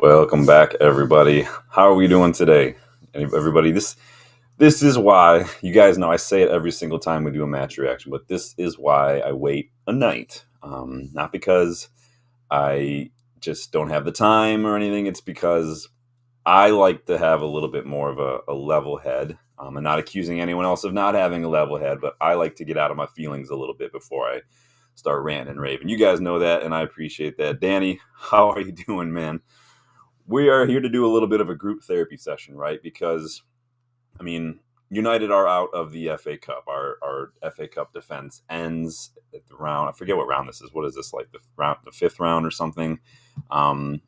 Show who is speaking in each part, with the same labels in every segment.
Speaker 1: Welcome back, everybody. How are we doing today? Everybody, this is why you guys know I say it every single time we do a match reaction, but this is why I wait a night. Not because I just don't have the time or anything. It's because I like to have a little bit more of a level head. I'm not accusing anyone else of not having a level head, but I like to get out of my feelings a little bit before I start ranting and raving. You guys know that, and I appreciate that. Danny, how are you doing, man? We are here to do a little bit of a group therapy session, right? Because, I mean, United are out of the FA Cup. Our FA Cup defense ends at the round. I forget what round this is. What is this, like the fifth round or something? Um,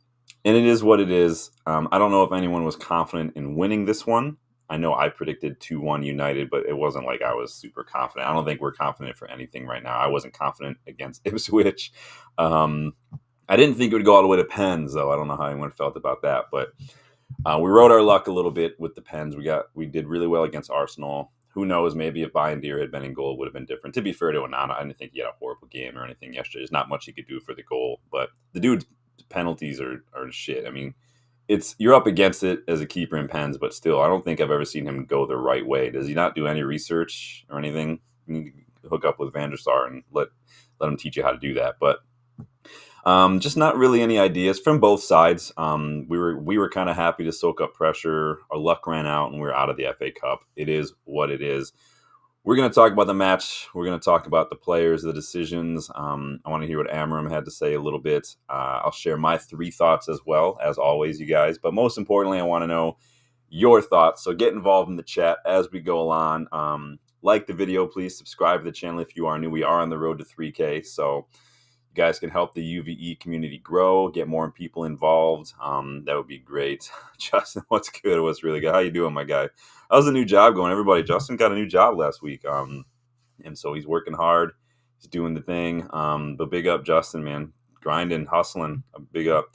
Speaker 1: and it is what it is. I don't know if anyone was confident in winning this one. I know I predicted 2-1 United, but it wasn't like I was super confident. I don't think we're confident for anything right now. I wasn't confident against Ipswich. Um, I didn't think it would go all the way to pens, though. I don't know how anyone felt about that, but we rode our luck a little bit with the pens. We did really well against Arsenal. Who knows? Maybe if Bayern had been in goal, it would have been different. To be fair to Onana, I didn't think he had a horrible game or anything yesterday. There's not much he could do for the goal, but the dude's penalties are shit. I mean, you're up against it as a keeper in pens, but still, I don't think I've ever seen him go the right way. Does he not do any research or anything? You need to hook up with Van der Sar and let him teach you how to do that, but. Just not really any ideas from both sides. We were kind of happy to soak up pressure. Our luck ran out, and we are out of the FA Cup. It is what it is. We're going to talk about the match. We're going to talk about the players, the decisions. I want to hear what Amorim had to say a little bit. I'll share my three thoughts as well, as always, you guys. But most importantly, I want to know your thoughts. So get involved in the chat as we go along. Like the video, please subscribe to the channel if you are new. We are on the road to 3K, so you guys can help the UVE community grow, get more people involved. That would be great. Justin, what's good? What's really good? How you doing, my guy? How's the new job going? Everybody, Justin got a new job last week. And so he's working hard. He's doing the thing. But big up, Justin, man. Grinding, hustling. A big up.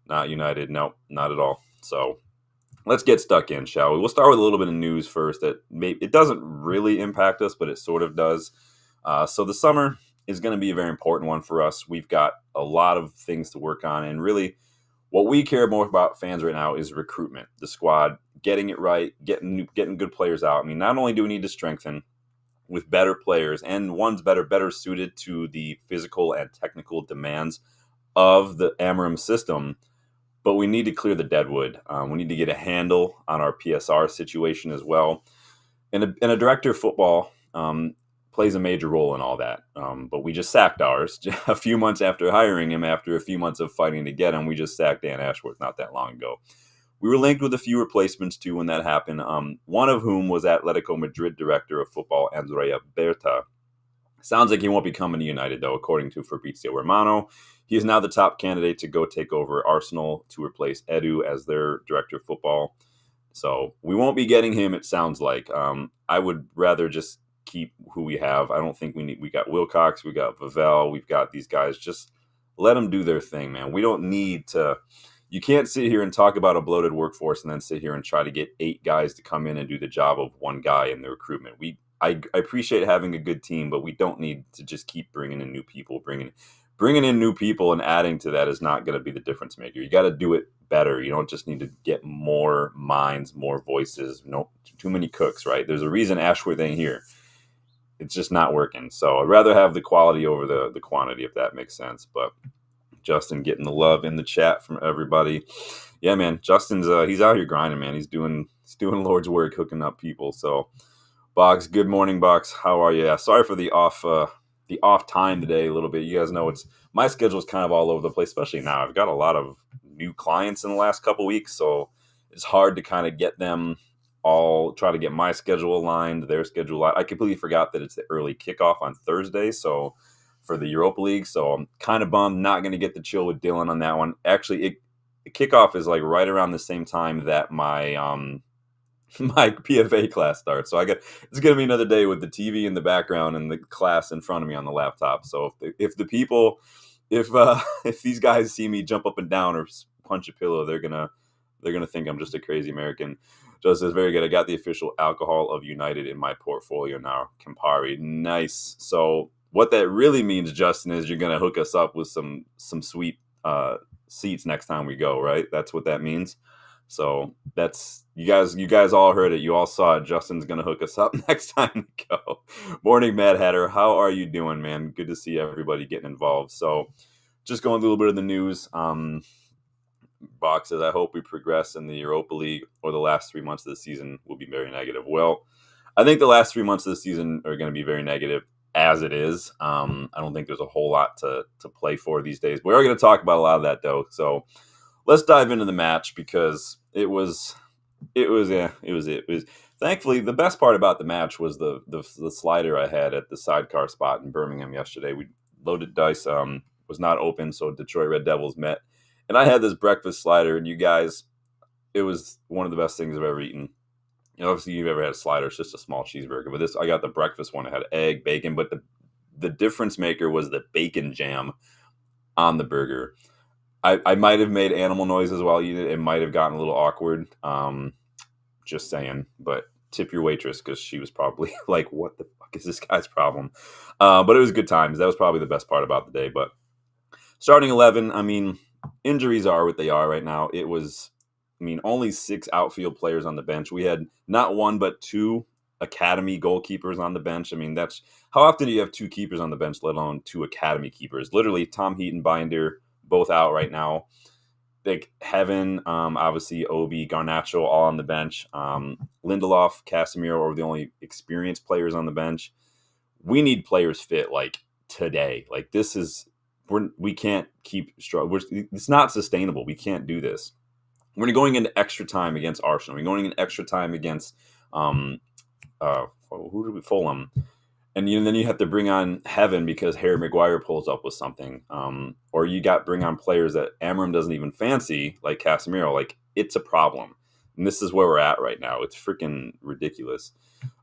Speaker 1: Not United. Nope, not at all. So let's get stuck in, shall we? We'll start with a little bit of news first. It doesn't really impact us, but it sort of does. So the summer is going to be a very important one for us. We've got a lot of things to work on, and really what we care more about fans right now is recruitment, the squad, getting it right, getting good players out. I mean, not only do we need to strengthen with better players and ones better suited to the physical and technical demands of the Amorim system, but we need to clear the deadwood. We need to get a handle on our PSR situation as well. And a director of football plays a major role in all that. But we just sacked ours a few months after hiring him. After a few months of fighting to get him, we just sacked Dan Ashworth not that long ago. We were linked with a few replacements too when that happened. One of whom was Atletico Madrid director of football Andrea Berta. Sounds like he won't be coming to United though, according to Fabrizio Romano. He is now the top candidate to go take over Arsenal to replace Edu as their director of football. So we won't be getting him, it sounds like. I would rather just keep who we have. I don't think we got Wilcox, we got Vavel, we've got these guys. Just let them do their thing, man. We don't need to. You can't sit here and talk about a bloated workforce and then sit here and try to get 8 guys to come in and do the job of one guy in the recruitment. I appreciate having a good team, but we don't need to just keep bringing in new people. Bringing in new people and adding to that is not going to be the difference maker. You got to do it better. You don't just need to get more minds, more voices. No, too many cooks, right? There's a reason Ashworth ain't here. It's just not working. So I'd rather have the quality over the quantity, if that makes sense. But Justin getting the love in the chat from everybody. Yeah, man, Justin's he's out here grinding, man. He's doing Lord's work, hooking up people. So, Box, good morning, Box. How are you? Yeah, sorry for the off time today a little bit. You guys know my schedule is kind of all over the place, especially now. I've got a lot of new clients in the last couple weeks, so it's hard to kind of get them all, try to get my schedule aligned, their schedule aligned. I completely forgot that it's the early kickoff on Thursday, so for the Europa League, so I'm kind of bummed not going to get to chill with Dylan on that one. Actually, the kickoff is like right around the same time that my my PFA class starts. So it's going to be another day with the TV in the background and the class in front of me on the laptop. So if these guys see me jump up and down or punch a pillow, they're gonna think I'm just a crazy American. Just says very good. I got the official alcohol of United in my portfolio now. Campari, nice. So what that really means, Justin, is you're gonna hook us up with some sweet seats next time we go, right? That's what that means. So that's you guys all heard it. You all saw it. Justin's gonna hook us up next time we go. Morning, Mad Hatter. How are you doing, man? Good to see everybody getting involved. So just going through a little bit of the news. Boxes. I hope we progress in the Europa League, or the last 3 months of the season will be very negative. Well, I think the last 3 months of the season are going to be very negative as it is. I don't think there's a whole lot to play for these days. We are going to talk about a lot of that though. So let's dive into the match, because it was thankfully the best part about the match was the slider I had at the sidecar spot in Birmingham yesterday. We loaded dice, was not open, so Detroit Red Devils met, and I had this breakfast slider, and you guys, it was one of the best things I've ever eaten. Obviously you've ever had a slider, it's just a small cheeseburger, but this, I got the breakfast one. It had egg, bacon, but the difference maker was the bacon jam on the burger. I might have made animal noises while eating it. It might have gotten a little awkward. Just saying. But tip your waitress, because she was probably like, what the fuck is this guy's problem? But it was good times. That was probably the best part about the day. But starting 11, I mean, injuries are what they are right now. It was, I mean, only 6 outfield players on the bench. We had not one, but 2 academy goalkeepers on the bench. I mean, that's, how often do you have 2 keepers on the bench, let alone 2 academy keepers? Literally, Tom Heaton, Binder, both out right now. Like Heaven, obviously Obi, Garnacho, all on the bench. Lindelof, Casemiro are the only experienced players on the bench. We need players fit like today. Like this is, we can't keep struggling. It's not sustainable. We can't do this. We're going into extra time against Arsenal. We're going into extra time against Fulham. And then you have to bring on Heaven because Harry Maguire pulls up with something. Or you got bring on players that Amorim doesn't even fancy, like Casemiro. Like, it's a problem. And this is where we're at right now. It's freaking ridiculous.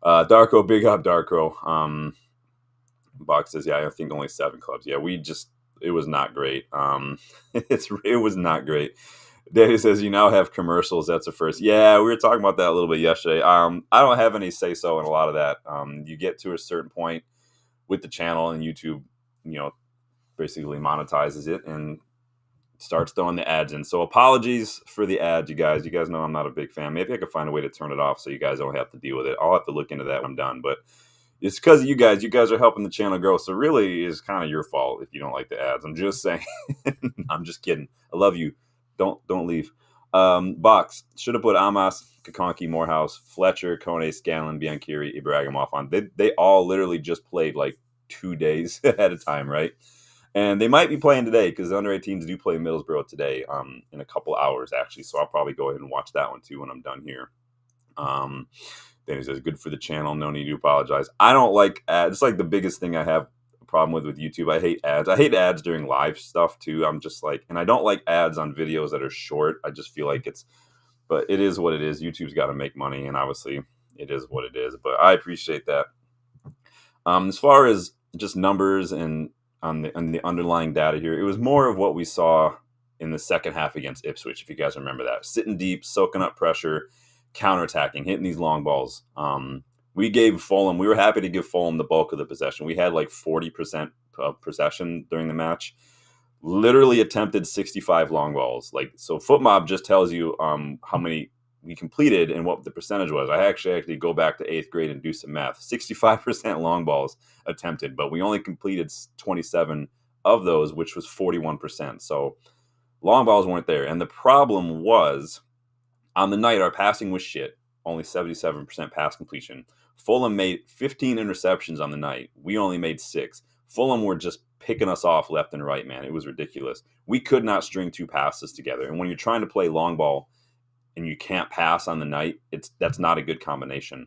Speaker 1: Darko, big up, Darko. Box says, yeah, I think only 7 clubs. Yeah, it was not great. It was not great. Daddy says, you now have commercials. That's a first. Yeah, we were talking about that a little bit yesterday. I don't have any say-so in a lot of that. You get to a certain point with the channel, and YouTube, basically monetizes it and starts throwing the ads in. So apologies for the ads, you guys. You guys know I'm not a big fan. Maybe I could find a way to turn it off so you guys don't have to deal with it. I'll have to look into that when I'm done. But it's because of you guys. You guys are helping the channel grow. So really, it's kind of your fault if you don't like the ads. I'm just saying. I'm just kidding. I love you. Don't leave. Box should have put Amos, Kakonki, Morehouse, Fletcher, Kone, Scanlon, Bianchiri, Ibrahimov on. They all literally just played like 2 days at a time, right? And they might be playing today, because the under 18s do play Middlesbrough today, in a couple hours actually. So I'll probably go ahead and watch that one too when I'm done here. Then he says, good for the channel. No need to apologize. I don't like ads. It's like the biggest thing I have a problem with YouTube. I hate ads. I hate ads during live stuff too. I'm just like, and I don't like ads on videos that are short. I just feel like but it is what it is. YouTube's got to make money, and obviously it is what it is. But I appreciate that. As far as just numbers and on the underlying data here, it was more of what we saw in the second half against Ipswich, if you guys remember that. Sitting deep, soaking up pressure, counterattacking, hitting these long balls. We were happy to give Fulham the bulk of the possession. We had like 40% of possession during the match. Literally attempted 65 long balls. Like, so FootMob just tells you how many we completed and what the percentage was. I actually go back to 8th grade and do some math. 65% long balls attempted, but we only completed 27 of those, which was 41%. So long balls weren't there. And the problem was, on the night, our passing was shit. Only 77% pass completion. Fulham made 15 interceptions on the night. We only made 6. Fulham were just picking us off left and right, man. It was ridiculous. We could not string 2 passes together. And when you're trying to play long ball and you can't pass on the night, that's not a good combination.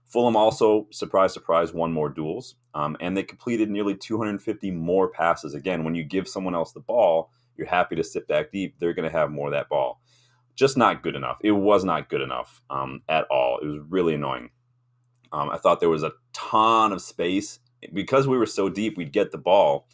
Speaker 1: Fulham also, surprise, surprise, won more duels. And they completed nearly 250 more passes. Again, when you give someone else the ball, you're happy to sit back deep. They're going to have more of that ball. Just not good enough. It was not good enough at all. It was really annoying. I thought there was a ton of space. Because we were so deep, we'd get the ball.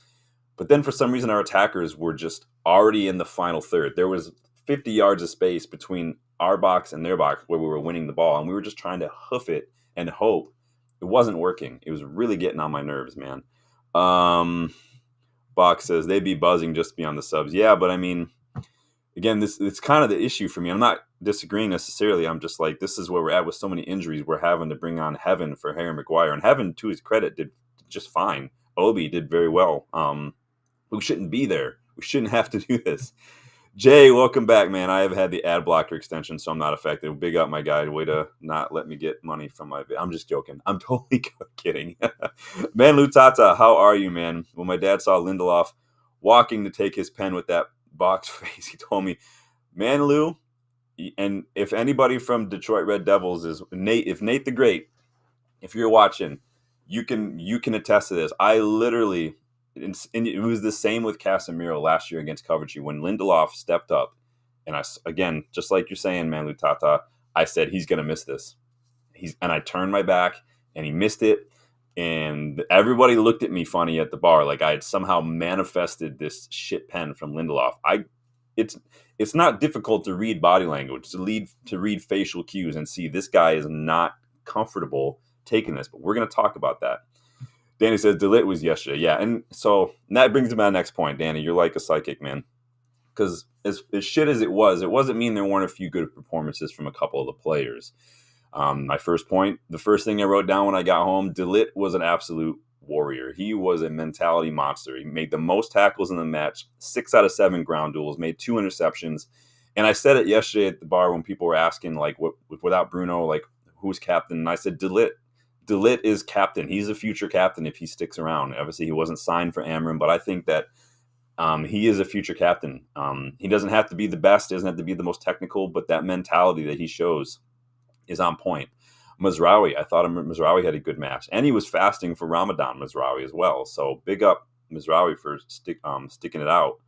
Speaker 1: But then for some reason, our attackers were just already in the final third. There was 50 yards of space between our box and their box where we were winning the ball. And we were just trying to hoof it and hope. It wasn't working. It was really getting on my nerves, man. Box says they'd be buzzing just beyond the subs. Yeah, but I mean, again, this it's kind of the issue for me. I'm not disagreeing necessarily. I'm just like, this is where we're at with so many injuries. We're having to bring on Heaven for Harry Maguire, and Heaven, to his credit, did just fine. Obi did very well. We shouldn't be there. We shouldn't have to do this. Jay, welcome back, man. I have had the ad blocker extension, so I'm not affected. Big up, my guy. Way to not let me get money from my... I'm just joking. I'm totally kidding. Man, Lutata, how are you, man? When my dad saw Lindelof walking to take his pen with that box face, he told me, man, Lou, and if anybody from Detroit Red Devils is... if Nate the Great, if you're watching, you can attest to this. I literally... And it was the same with Casemiro last year against Coventry when Lindelof stepped up. And again, just like you're saying, man, Lutata, I said he's going to miss this. And I turned my back and he missed it. And everybody looked at me funny at the bar, like I had somehow manifested this shit pen from Lindelof. It's not difficult to read body language, to read facial cues and see this guy is not comfortable taking this. But we're going to talk about that. Danny says De Ligt was yesterday. Yeah, and that brings me to my next point, Danny. You're like a psychic, man. Because as shit as it wasn't mean there weren't a few good performances from a couple of the players. My first point, the first thing I wrote down when I got home, De Ligt was an absolute warrior. He was a mentality monster. He made the most tackles in the match, 6 out of 7 ground duels, made 2 interceptions. And I said it yesterday at the bar when people were asking, like, without Bruno, like, who's captain? And I said, De Ligt is captain. He's a future captain if he sticks around. Obviously, he wasn't signed for Amorim, but I think that he is a future captain. He doesn't have to be the best, doesn't have to be the most technical, but that mentality that he shows is on point. Mazraoui, I thought Mazraoui had a good match, and he was fasting for Ramadan, Mazraoui, as well. So big up Mazraoui for sticking it out.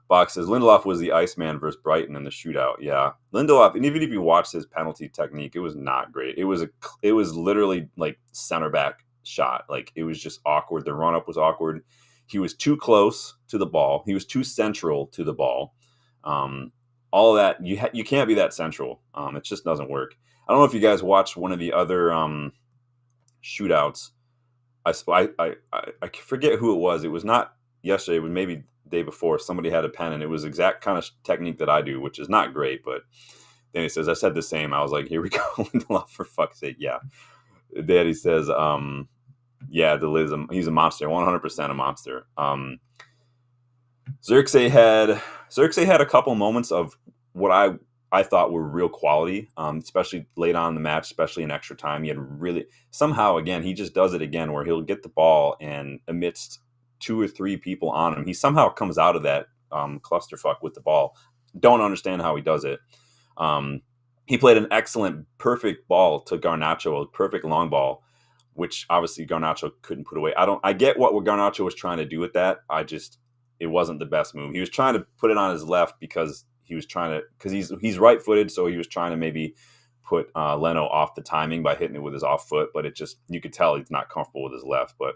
Speaker 1: Box says Lindelof was the Iceman versus Brighton in the shootout. Yeah, Lindelof, and even if you watch his penalty technique, it was not great. It was literally like center back shot. Like it was just awkward. The run up was awkward. He was too close to the ball. He was too central to the ball. All of that, you can't be that central. It just doesn't work. I don't know if you guys watched one of the other shootouts. I forget who it was. It was not yesterday. It was maybe day before. Somebody had a pen, and it was exact kind of technique that I do, which is not great. But then he says, I said the same. I was like, here we go. Lindelof, for fuck's sake. Yeah. Daddy says, yeah, he's a monster. 100% a monster. Xerxes had a couple moments of what I thought were real quality, especially late on in the match, especially in extra time. He had really, somehow, again, he just does it again where he'll get the ball and amidst 2 or 3 people on him, he somehow comes out of that clusterfuck with the ball. Don't understand how he does it. He played an excellent, perfect ball to Garnacho, a perfect long ball, which obviously Garnacho couldn't put away. I get what Garnacho was trying to do with that. It wasn't the best move. He was trying to put it on his left because he's right-footed, so he was trying to maybe put Leno off the timing by hitting it with his off foot, but you could tell he's not comfortable with his left. But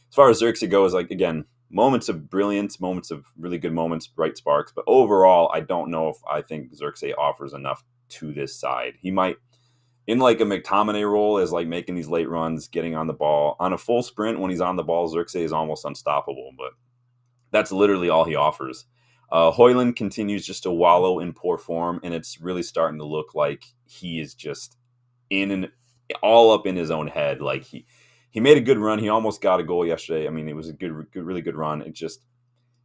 Speaker 1: as far as Xerxes goes, like, again, moments of brilliance, moments of really good moments, bright sparks. But overall, I don't know if I think Xerxes offers enough to this side. He might, in like a McTominay role, as like making these late runs, getting on the ball. On a full sprint, when he's on the ball, Xerxes is almost unstoppable, but that's literally all he offers. Højlund continues just to wallow in poor form, and it's really starting to look like he is just all up in his own head. Like he made a good run. He almost got a goal yesterday. I mean, it was a really good run. It just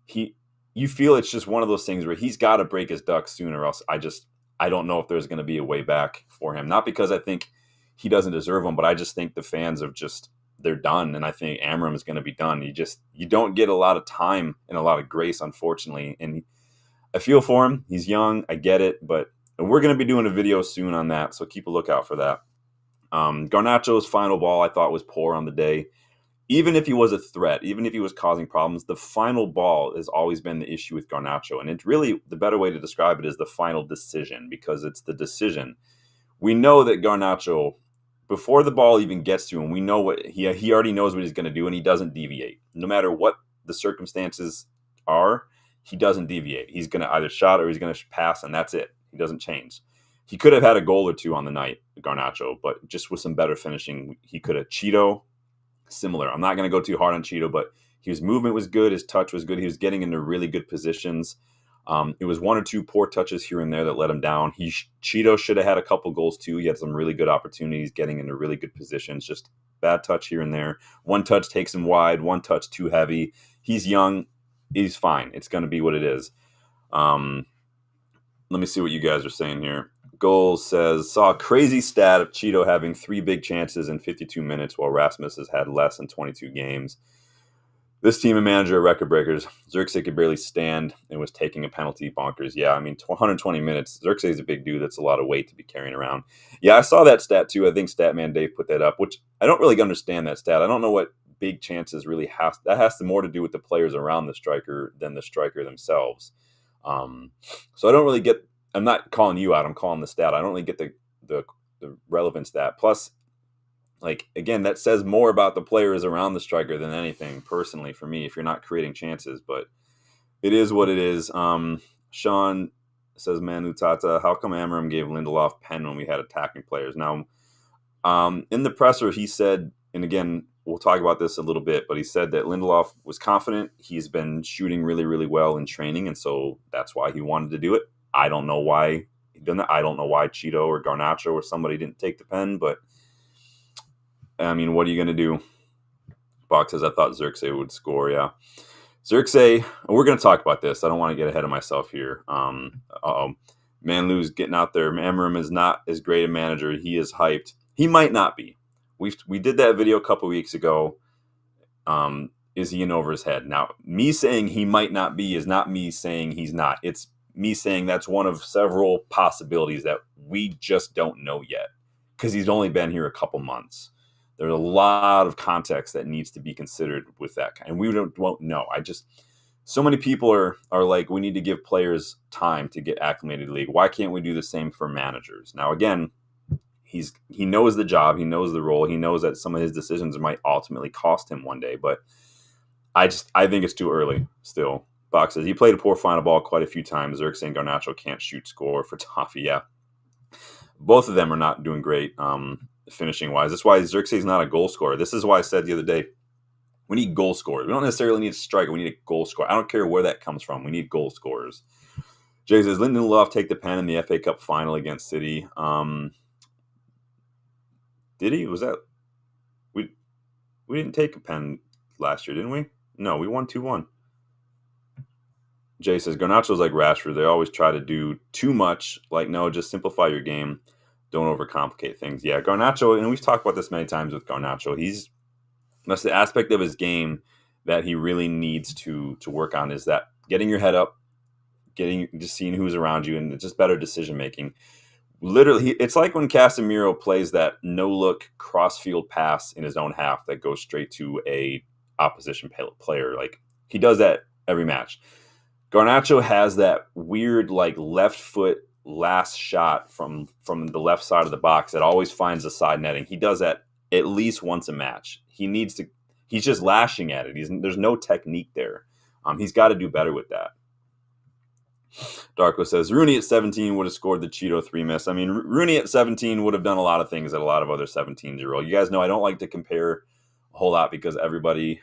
Speaker 1: you feel it's just one of those things where he's got to break his ducks sooner, or else I don't know if there's going to be a way back for him. Not because I think he doesn't deserve them, but I just think the fans have they're done, and I think Amorim is going to be done. You don't get a lot of time and a lot of grace, unfortunately. And I feel for him. He's young. I get it, but we're going to be doing a video soon on that, so keep a lookout for that. Garnacho's final ball I thought was poor on the day. Even if he was a threat, even if he was causing problems, the final ball has always been the issue with Garnacho. And it's really, the better way to describe it is the final decision, because it's the decision. We know that Garnacho, before the ball even gets to him, we know what he already knows what he's going to do, and he doesn't deviate. No matter what the circumstances are, he doesn't deviate. He's going to either shot or he's going to pass, and that's it. He doesn't change. He could have had a goal or 2 on the night, Garnacho, but just with some better finishing, he could have. Cheeto, similar. I'm not going to go too hard on Cheeto, but His movement was good. His touch was good. He was getting into really good positions. It was one or two poor touches here and there that let him down. Cheeto should have had a couple goals too. He had some really good opportunities getting into really good positions. Just bad touch here and there. One touch takes him wide. One touch too heavy. He's young. He's fine. It's going to be what it is. Let me see what you guys are saying here. Goals says, saw a crazy stat of Cheeto having 3 big chances in 52 minutes while Rasmus has had less in 22 games. This team and manager are record breakers. Xerxes could barely stand and was taking a penalty. Bonkers. Yeah, I mean, 120 minutes. Xerxes is a big dude. That's a lot of weight to be carrying around. Yeah, I saw that stat too. I think Statman Dave put that up, which I don't really understand that stat. I don't know what big chances really has. That has more to do with the players around the striker than the striker themselves. So I don't really get. I'm not calling you out. I'm calling the stat. I don't really get the relevance stat. Plus, like, again, that says more about the players around the striker than anything, personally, for me, if you're not creating chances. But it is what it is. Sean says, Manu Tata, how come Amorim gave Lindelof pen when we had attacking players? Now, in the presser, he said, and again, we'll talk about this a little bit, but he said that Lindelof was confident. He's been shooting really, really well in training, and so that's why he wanted to do it. I don't know why he done that. I don't know why Cheeto or Garnacho or somebody didn't take the pen, but I mean, what are you going to do? Box says, I thought Xerxes would score. Yeah. Xerxes, we're going to talk about this. I don't want to get ahead of myself here. Manlu's getting out there. Amorim is not as great a manager. He is hyped. He might not be. We did that video a couple weeks ago. Is he in over his head? Now, me saying he might not be is not me saying he's not. It's me saying that's one of several possibilities that we just don't know yet because he's only been here a couple months. There's a lot of context that needs to be considered with that. And we won't know. So many people are like, we need to give players time to get acclimated to the league. Why can't we do the same for managers? Now, again, he knows the job. He knows the role. He knows that some of his decisions might ultimately cost him one day. But I think it's too early still. Box says he played a poor final ball quite a few times. Xerxes and Garnacho can't shoot score for Toffee. Yeah. Both of them are not doing great finishing wise. That's why Xerxes is not a goal scorer. This is why I said the other day, we need goal scorers. We don't necessarily need a striker. We need a goal scorer. I don't care where that comes from. We need goal scorers. Jay says, Lindelof take the pen in the FA Cup final against City. Did he? Was that we didn't take a pen last year, didn't we? No, we won 2-1. Jay says, Garnacho's like Rashford. They always try to do too much. Like, no, just simplify your game. Don't overcomplicate things. Yeah, Garnacho, and we've talked about this many times with Garnacho. That's the aspect of his game that he really needs to work on, is that getting your head up, just seeing who's around you, and just better decision making. Literally, it's like when Casemiro plays that no-look cross-field pass in his own half that goes straight to a opposition player. Like, he does that every match. Garnacho has that weird, like, left foot last shot from the left side of the box that always finds the side netting. He does that at least once a match. He's just lashing at it. There's no technique there. He's got to do better with that. Darko says, Rooney at 17 would have scored the Cheeto 3 miss. I mean, Rooney at 17 would have done a lot of things that a lot of other 17-year-olds. You guys know I don't like to compare a whole lot because everybody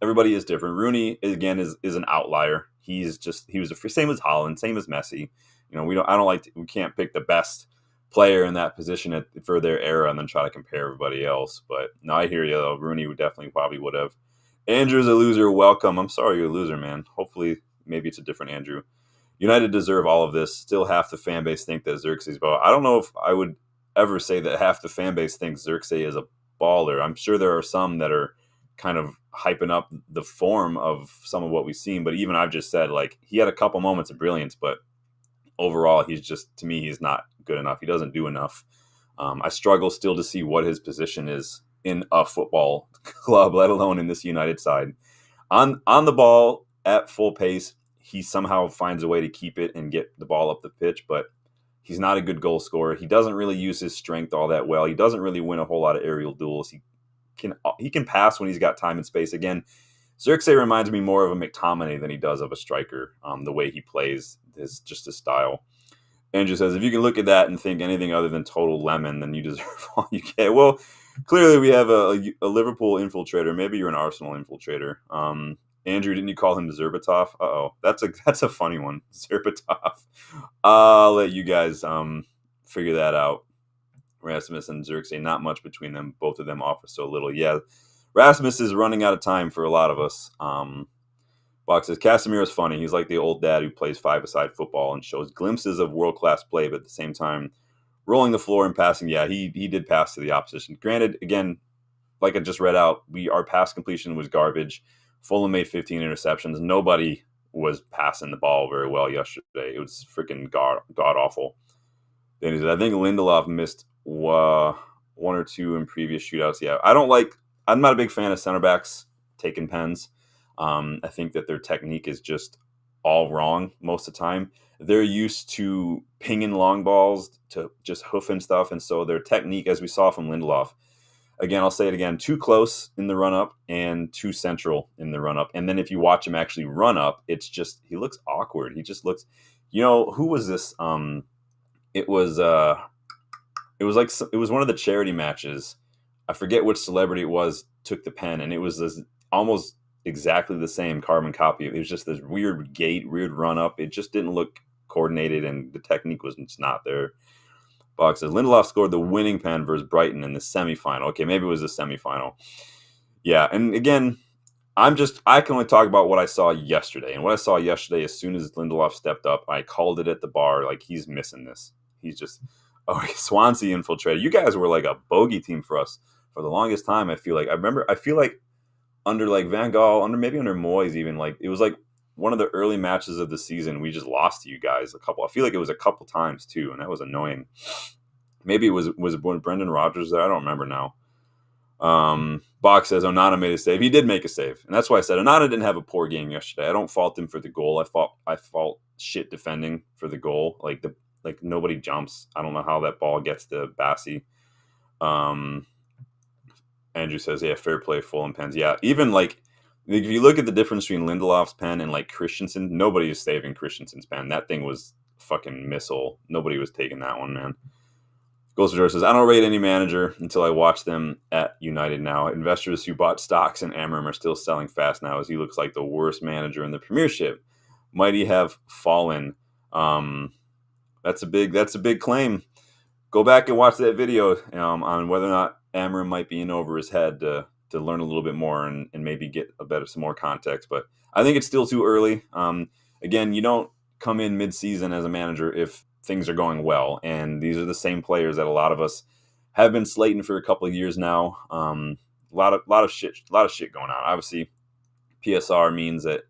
Speaker 1: is different. Rooney, again, is an outlier. He was the same as Haaland, same as Messi. You know, we can't pick the best player in that position for their era and then try to compare everybody else. But no, I hear you though. Rooney probably would have. Andrew's a loser. Welcome. I'm sorry you're a loser, man. Hopefully, maybe it's a different Andrew. United deserve all of this. Still, half the fan base think that Xerxes, but I don't know if I would ever say that half the fan base thinks Xerxes is a baller. I'm sure there are some that are kind of hyping up the form of some of what we've seen. But even I've just said, like, he had a couple moments of brilliance, but overall, to me, he's not good enough. He doesn't do enough. I struggle still to see what his position is in a football club, let alone in this United side. On the ball at full pace, he somehow finds a way to keep it and get the ball up the pitch, but he's not a good goal scorer. He doesn't really use his strength all that well. He doesn't really win a whole lot of aerial duels. He can pass when he's got time and space. Again, Xerxes reminds me more of a McTominay than he does of a striker, the way he plays, his style. Andrew says, if you can look at that and think anything other than total lemon, then you deserve all you get. Well, Clearly, we have a Liverpool infiltrator. Maybe you're an Arsenal infiltrator. Andrew, didn't you call him Zerbatov? That's a funny one, Zerbatov. I'll let you guys figure that out. Rasmus and Xerxes, not much between them. Both of them offer so little. Yeah, Rasmus is running out of time for a lot of us. Box says Casemiro's funny. He's like the old dad who plays five-a-side football and shows glimpses of world-class play, but at the same time, rolling the floor and passing. Yeah, he did pass to the opposition. Granted, again, like I just read out, our pass completion was garbage. Fulham made 15 interceptions. Nobody was passing the ball very well yesterday. It was freaking god awful. Then he said, I think Lindelof missed one or two in previous shootouts. Yeah, I'm not a big fan of center backs taking pens. I think that their technique is just all wrong most of the time. They're used to pinging long balls to just hoofing stuff, and so their technique, as we saw from Lindelof, again, I'll say it again, too close in the run up and too central in the run up. And then if you watch him actually run up, it's just he looks awkward. He just looks, who was this? It was it was one of the charity matches. I forget which celebrity it was took the pen, and it was this almost exactly the same carbon copy. It was just this weird gait, weird run up. It just didn't look coordinated, and the technique was just not there. Box says Lindelof scored the winning pen versus Brighton in the semifinal. Okay, maybe it was the semifinal. Yeah, and again, I can only talk about what I saw yesterday. And what I saw yesterday, as soon as Lindelof stepped up, I called it at the bar, like, he's missing this. He's just, Swansea infiltrated. You guys were like a bogey team for us for the longest time. I feel like under like Van Gaal, maybe under Moyes even, like, it was like one of the early matches of the season, we just lost to you guys I feel like it was a couple times too, and that was annoying. Maybe it was when Brendan Rodgers there. I don't remember now. Box says Onana made a save. He did make a save, and that's why I said Onana didn't have a poor game yesterday. I don't fault him for the goal. I fault shit defending for the goal. Like nobody jumps. I don't know how that ball gets to Bassi. Andrew says, yeah, fair play, Fulham pens. Yeah, even like if you look at the difference between Lindelof's pen and like Christensen, nobody is saving Christensen's pen. That thing was fucking missile. Nobody was taking that one, man. Ghost George says, I don't rate any manager until I watch them at United now. Investors who bought stocks in Amorim are still selling fast now as he looks like the worst manager in the Premiership. Might he have fallen? That's a big claim. Go back and watch that video on whether or not Amorim might be in over his head to learn a little bit more and maybe get some more context. But I think it's still too early. Again, you don't come in mid-season as a manager if things are going well, and these are the same players that a lot of us have been slating for a couple of years now. A lot of shit going on. Obviously, PSR means that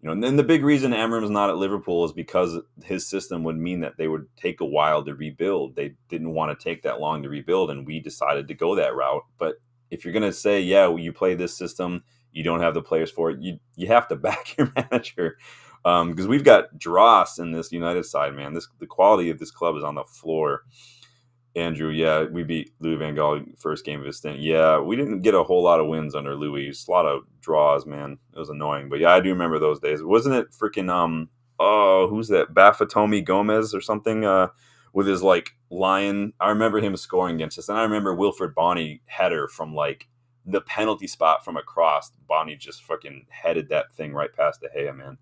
Speaker 1: and then the big reason Amorim's not at Liverpool is because his system would mean that they would take a while to rebuild. They didn't want to take that long to rebuild, and we decided to go that route. But if you're going to say, yeah, you play this system, you don't have the players for it, you have to back your manager. Because we've got dross in this United side, man. The quality of this club is on the floor. Andrew, yeah, we beat Louis Van Gaal first game of his stint. Yeah, we didn't get a whole lot of wins under Louis. Just a lot of draws, man. It was annoying. But yeah, I do remember those days. Wasn't it freaking who's that? Bafatomi Gomez or something? With his like lion. I remember him scoring against us. And I remember Wilfred Bonny header from like the penalty spot from across. Bonny just fucking headed that thing right past De Gea, man.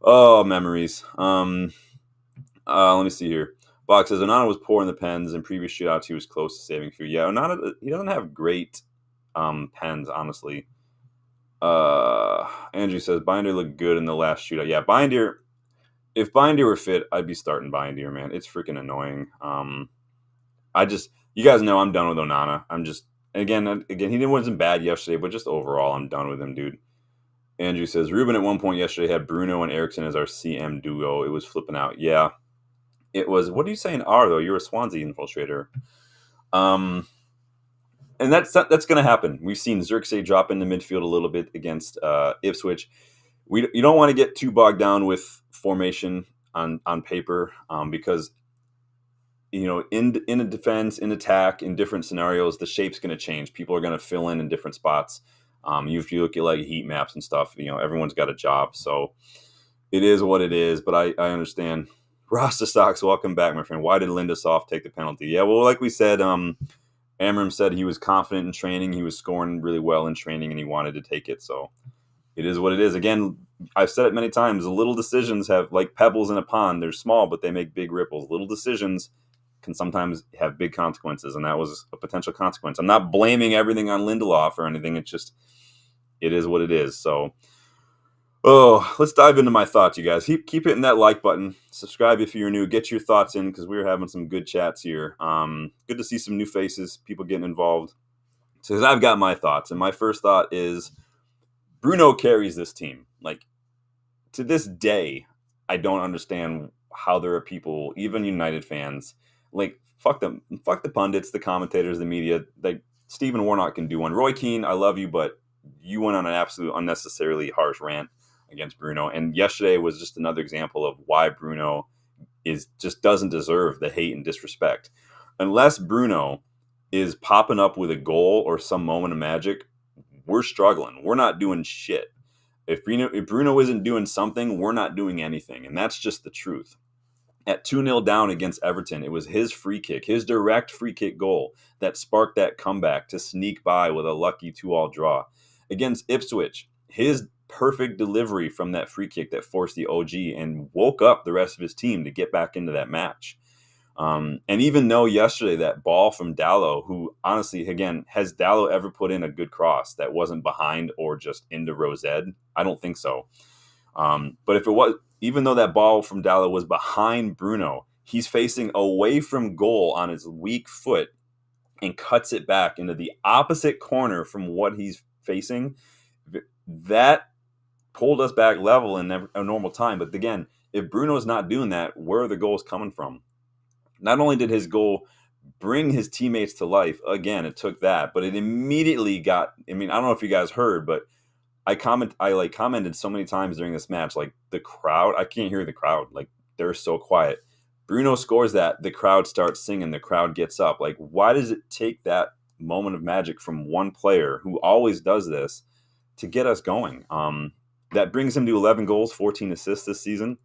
Speaker 1: Oh, memories. Let me see here. Box says Onana was poor in the pens. In previous shootouts, he was close to saving a few. Yeah, Onana, he doesn't have great pens, honestly. Andrew says Binder looked good in the last shootout. Yeah, Binder. If Binder were fit, I'd be starting Binder, man. It's freaking annoying. You guys know I'm done with Onana. I'm just again, he wasn't bad yesterday, but just overall, I'm done with him, dude. Andrew says Ruben at one point yesterday had Bruno and Eriksson as our CM duo. It was flipping out. Yeah. It was, what are you saying R, though? You're a Swansea infiltrator. And that's going to happen. We've seen Xerxes drop into midfield a little bit against Ipswich. You don't want to get too bogged down with formation on paper because, in a defense, in attack, in different scenarios, the shape's going to change. People are going to fill in different spots. If you look at like heat maps and stuff, everyone's got a job. So it is what it is, but I understand. Rasta Stocks, welcome back, my friend. Why did Lindelof take the penalty? Yeah, well, like we said, Amorim said he was confident in training. He was scoring really well in training, and he wanted to take it. So it is what it is. Again, I've said it many times. Little decisions have, like pebbles in a pond. They're small, but they make big ripples. Little decisions can sometimes have big consequences, and that was a potential consequence. I'm not blaming everything on Lindelof or anything. It's just, it is what it is. So, let's dive into my thoughts, you guys. Keep hitting that like button. Subscribe if you're new. Get your thoughts in because we're having some good chats here. Good to see some new faces, people getting involved. So I've got my thoughts, and my first thought is Bruno carries this team. Like, to this day, I don't understand how there are people, even United fans, like, fuck them, fuck the pundits, the commentators, the media. Like, Stephen Warnock can do one. Roy Keane, I love you, but you went on an absolute unnecessarily harsh rant against Bruno. And yesterday was just another example of why Bruno just doesn't deserve the hate and disrespect. Unless Bruno is popping up with a goal or some moment of magic, we're struggling. We're not doing shit. If Bruno isn't doing something, we're not doing anything. And that's just the truth. At 2-0 down against Everton, it was his free kick, his direct free kick goal that sparked that comeback to sneak by with a lucky 2-2 draw. Against Ipswich, his perfect delivery from that free kick that forced the OG and woke up the rest of his team to get back into that match. And even though yesterday that ball from Dalot, who honestly, again, has Dalot ever put in a good cross that wasn't behind or just into Rosed? I don't think so. But if it was, even though that ball from Dalot was behind Bruno, he's facing away from goal on his weak foot and cuts it back into the opposite corner from what he's facing. That pulled us back level in a normal time. But again, if Bruno's not doing that, where are the goals coming from? Not only did his goal bring his teammates to life, again, it took that, but it immediately got, I mean, I don't know if you guys heard, but I commented so many times during this match, like the crowd, I can't hear the crowd. Like they're so quiet. Bruno scores that, the crowd starts singing, the crowd gets up. Like, why does it take that moment of magic from one player who always does this to get us going? That brings him to 11 goals, 14 assists this season.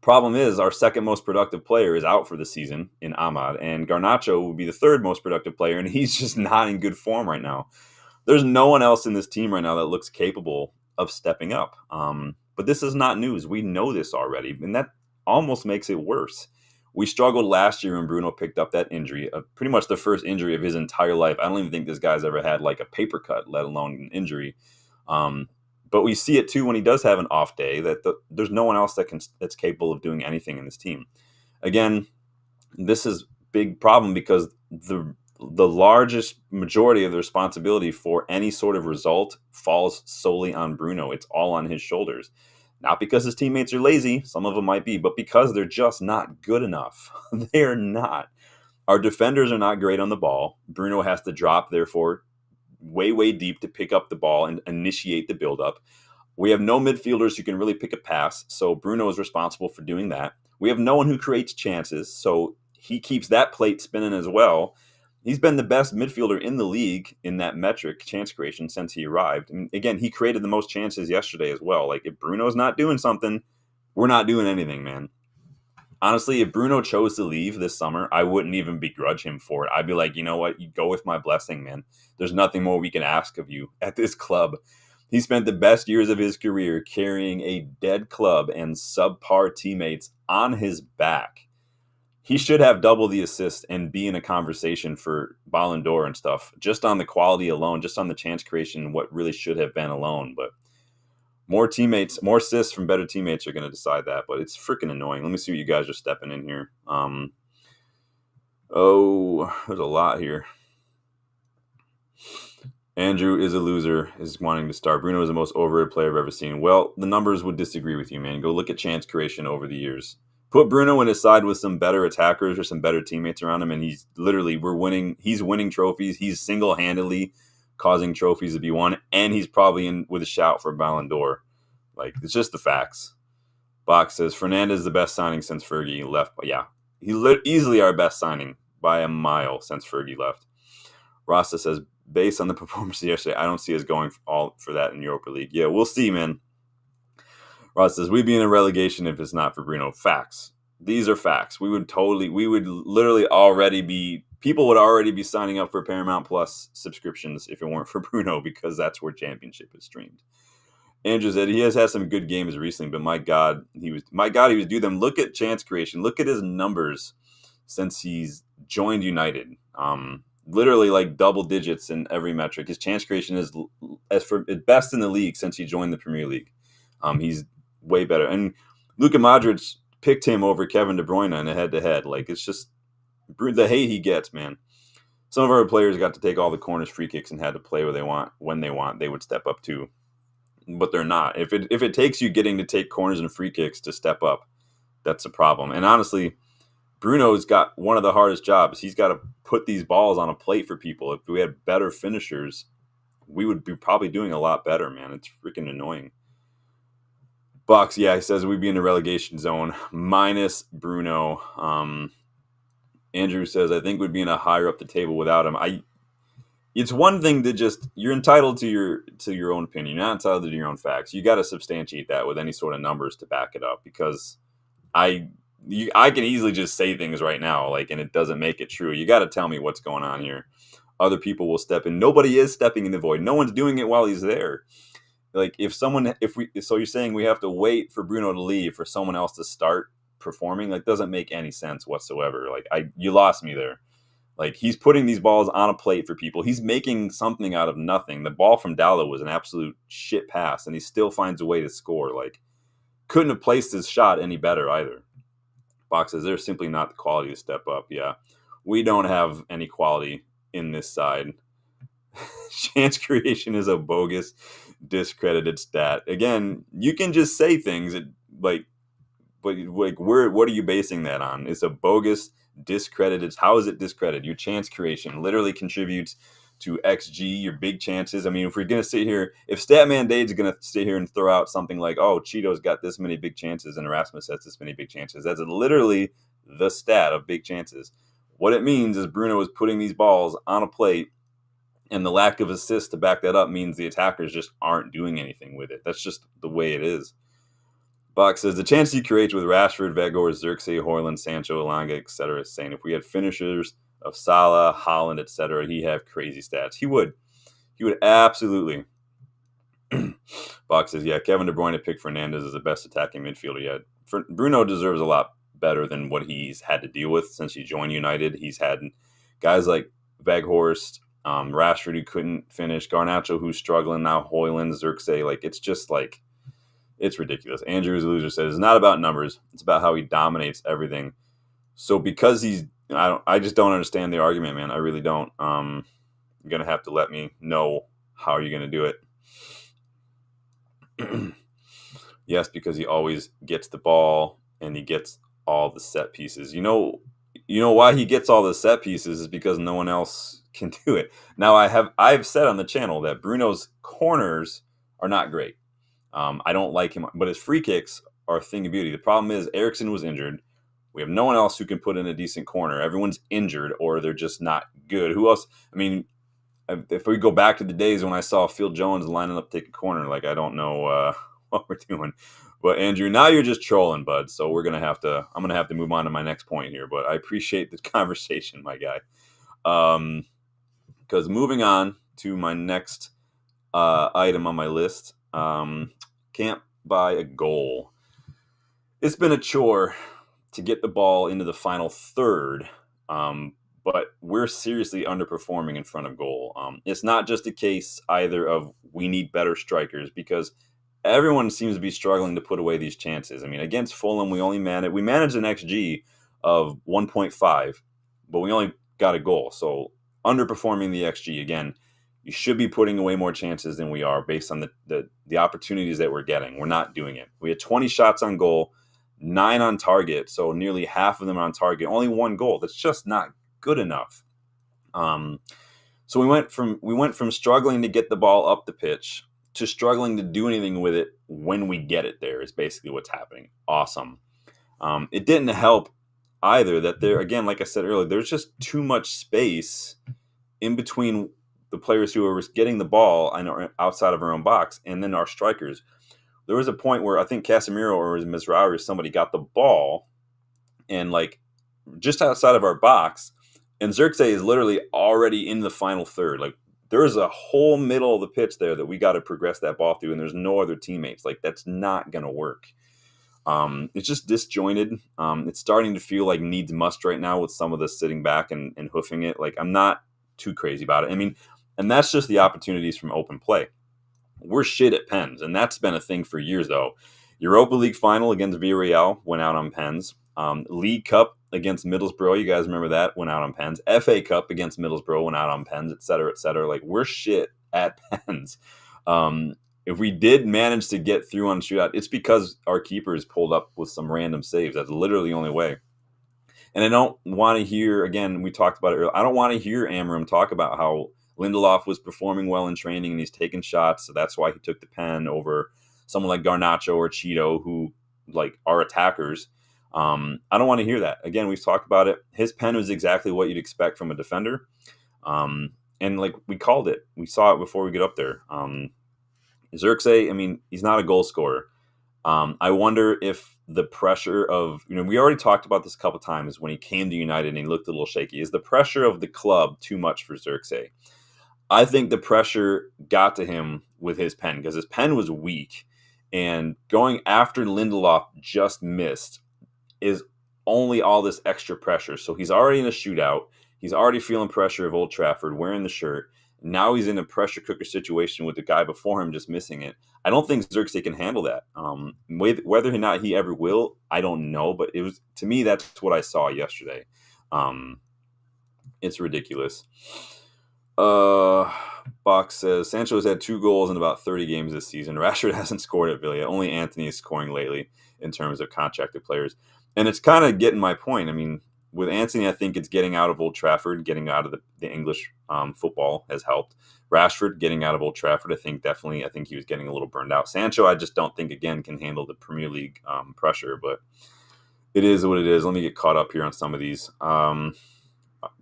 Speaker 1: Problem is, our second most productive player is out for the season in Ahmad, and Garnacho would be the third most productive player, and he's just not in good form right now. There's no one else in this team right now that looks capable of stepping up. But this is not news. We know this already, and that almost makes it worse. We struggled last year when Bruno picked up that injury, pretty much the first injury of his entire life. I don't even think this guy's ever had like a paper cut, let alone an injury. But we see it too when he does have an off day that there's no one else that's capable of doing anything in this team. Again, this is a big problem because the largest majority of the responsibility for any sort of result falls solely on Bruno. It's all on his shoulders. Not because his teammates are lazy, some of them might be, but because they're just not good enough. They're not. Our defenders are not great on the ball. Bruno has to drop, therefore, way deep to pick up the ball and initiate the buildup. We have no midfielders who can really pick a pass, so Bruno is responsible for doing that. We have no one who creates chances, so he keeps that plate spinning as well. He's been the best midfielder in the league in that metric, chance creation, since he arrived. And again, he created the most chances yesterday as well. Like, if Bruno's not doing something, we're not doing anything, man. Honestly, if Bruno chose to leave this summer, I wouldn't even begrudge him for it. I'd be like, you know what? You go with my blessing, man. There's nothing more we can ask of you at this club. He spent the best years of his career carrying a dead club and subpar teammates on his back. He should have double the assists and be in a conversation for Ballon d'Or and stuff, just on the quality alone, just on the chance creation, what really should have been alone. But more teammates, more assists from better teammates are going to decide that. But it's freaking annoying. Let me see what you guys are stepping in here. There's a lot here. Andrew is a loser, is wanting to start. Bruno is the most overrated player I've ever seen. Well, the numbers would disagree with you, man. Go look at chance creation over the years. Put Bruno in his side with some better attackers or some better teammates around him, and he's winning. He's winning trophies. He's single-handedly causing trophies to be won, and he's probably in with a shout for Ballon d'Or. Like, it's just the facts. Box says, Fernandez is the best signing since Fergie left. But yeah, he's easily our best signing by a mile since Fergie left. Rasta says, based on the performance yesterday, I don't see us going all for that in Europa League. Yeah, we'll see, man. Ross says, we'd be in a relegation if it's not for Bruno. Facts. These are facts. We would literally already be, people would already be signing up for Paramount Plus subscriptions if it weren't for Bruno, because that's where Championship is streamed. Andrew said he has had some good games recently, but he was due them. Look at chance creation. Look at his numbers since he's joined United. Literally like double digits in every metric. His chance creation is as for best in the league since he joined the Premier League. He's way better. And Luka Modric picked him over Kevin De Bruyne in a head-to-head. Like, it's just the hate he gets, man. Some of our players got to take all the corners, free kicks, and had to play where they want, when they want. They would step up too, but they're not. If it takes you getting to take corners and free kicks to step up, that's a problem. And honestly, Bruno's got one of the hardest jobs. He's got to put these balls on a plate for people. If we had better finishers, we would be probably doing a lot better, man. It's freaking annoying. Box, yeah, he says we'd be in the relegation zone minus Bruno. Andrew says I think we'd be in a higher up the table without him. It's one thing to just, you're entitled to your own opinion. You're not entitled to your own facts. You got to substantiate that with any sort of numbers to back it up, because I can easily just say things right now, like, and it doesn't make it true. You got to tell me what's going on here. Other people will step in. Nobody is stepping in the void. No one's doing it while he's there. Like, so you're saying we have to wait for Bruno to leave for someone else to start performing? Like, doesn't make any sense whatsoever. Like, you lost me there. Like, he's putting these balls on a plate for people. He's making something out of nothing. The ball from Dallo was an absolute shit pass, and he still finds a way to score. Like, couldn't have placed his shot any better either. Box says they're simply not the quality to step up. Yeah, we don't have any quality in this side. Chance creation is a bogus, discredited stat. Again, you can just say things that, but what are you basing that on? It's a bogus, discredited. How is it discredited? Your chance creation literally contributes to XG, your big chances. I mean, if we're gonna sit here, if Statman Dade's gonna sit here and throw out something like, "Oh, Cheeto's got this many big chances and Erasmus has this many big chances," that's literally the stat of big chances. What it means is Bruno is putting these balls on a plate, and the lack of assists to back that up means the attackers just aren't doing anything with it. That's just the way it is. Box says the chance he creates with Rashford, Weghorst, Xerxes, Højlund, Sancho, Elanga, etc. is saying if we had finishers of Salah, Haaland, etc., he'd have crazy stats. He would absolutely. Box says, yeah, Kevin De Bruyne picked Fernandes as the best attacking midfielder yet. Bruno deserves a lot better than what he's had to deal with since he joined United. He's had guys like Weghorst, Rashford who couldn't finish, Garnacho who's struggling now, Højlund, Xerxes. Like, it's just like, it's ridiculous. Andrew's a loser says it's not about numbers. It's about how he dominates everything. So because I just don't understand the argument, man. I really don't. You're going to have to let me know how you're going to do it. Yes, because he always gets the ball and he gets all the set pieces. You know why he gets all the set pieces is because no one else can do it. Now, I've said on the channel that Bruno's corners are not great. I don't like him, but his free kicks are a thing of beauty. The problem is Eriksen was injured. We have no one else who can put in a decent corner. Everyone's injured or they're just not good. Who else? I mean, if we go back to the days when I saw Phil Jones lining up to take a corner, like, I don't know what we're doing. But Andrew, now you're just trolling, bud. So I'm gonna have to move on to my next point here. But I appreciate the conversation, my guy. Because moving on to my next item on my list, can't buy a goal. It's been a chore to get the ball into the final third, but we're seriously underperforming in front of goal. It's not just a case either of we need better strikers, because everyone seems to be struggling to put away these chances. I mean, against Fulham, we managed an XG of 1.5, but we only got a goal. So underperforming the XG again. You should be putting away more chances than we are based on the opportunities that we're getting. We're not doing it. We had 20 shots on goal, 9 on target, so nearly half of them are on target. Only 1 goal. That's just not good enough. So we went from struggling to get the ball up the pitch to struggling to do anything with it when we get it there is basically what's happening. Awesome. It didn't help either that there, again, like I said earlier, there's just too much space in between the players who are getting the ball outside of our own box and then our strikers. There was a point where I think Casemiro or Mizrahi or somebody got the ball and like just outside of our box, and Xerxes is literally already in the final third. Like there is a whole middle of the pitch there that we got to progress that ball through, and there's no other teammates. Like that's not gonna work. It's just disjointed. It's starting to feel like needs must right now with some of the sitting back and hoofing it. Like I'm not too crazy about it. I mean, and that's just the opportunities from open play. We're shit at pens, and that's been a thing for years though. Europa League final against Villarreal went out on pens. League Cup against Middlesbrough, you guys remember that, went out on pens. FA Cup against Middlesbrough went out on pens, et cetera, et cetera. Like we're shit at pens. If we did manage to get through on shootout, it's because our keepers pulled up with some random saves. That's literally the only way. And I don't want to hear, again, we talked about it earlier, I don't want to hear Amorim talk about how Lindelof was performing well in training and he's taking shots, so that's why he took the pen over someone like Garnacho or Cheeto, who like are attackers. I don't want to hear that. Again, we've talked about it. His pen was exactly what you'd expect from a defender. And like we called it. We saw it before we get up there. Xerxes, I mean, he's not a goal scorer. I wonder if the pressure of, we already talked about this a couple times when he came to United and he looked a little shaky. Is the pressure of the club too much for Xerxes? I think the pressure got to him with his pen because his pen was weak, and going after Lindelof just missed is only all this extra pressure. So he's already in a shootout. He's already feeling pressure of Old Trafford, wearing the shirt. Now he's in a pressure cooker situation with the guy before him just missing it. I don't think Xerxes can handle that. Whether or not he ever will, I don't know. But it was, to me, that's what I saw yesterday. It's ridiculous. Box says Sancho has had 2 goals in about 30 games this season. Rashford hasn't scored at Villa. Only Anthony is scoring lately in terms of contracted players. And it's kind of getting my point. I mean, with Anthony, I think it's getting out of Old Trafford, getting out of the English football has helped. Rashford getting out of Old Trafford, I think he was getting a little burned out. Sancho, I just don't think, again, can handle the Premier League pressure, but it is what it is. Let me get caught up here on some of these.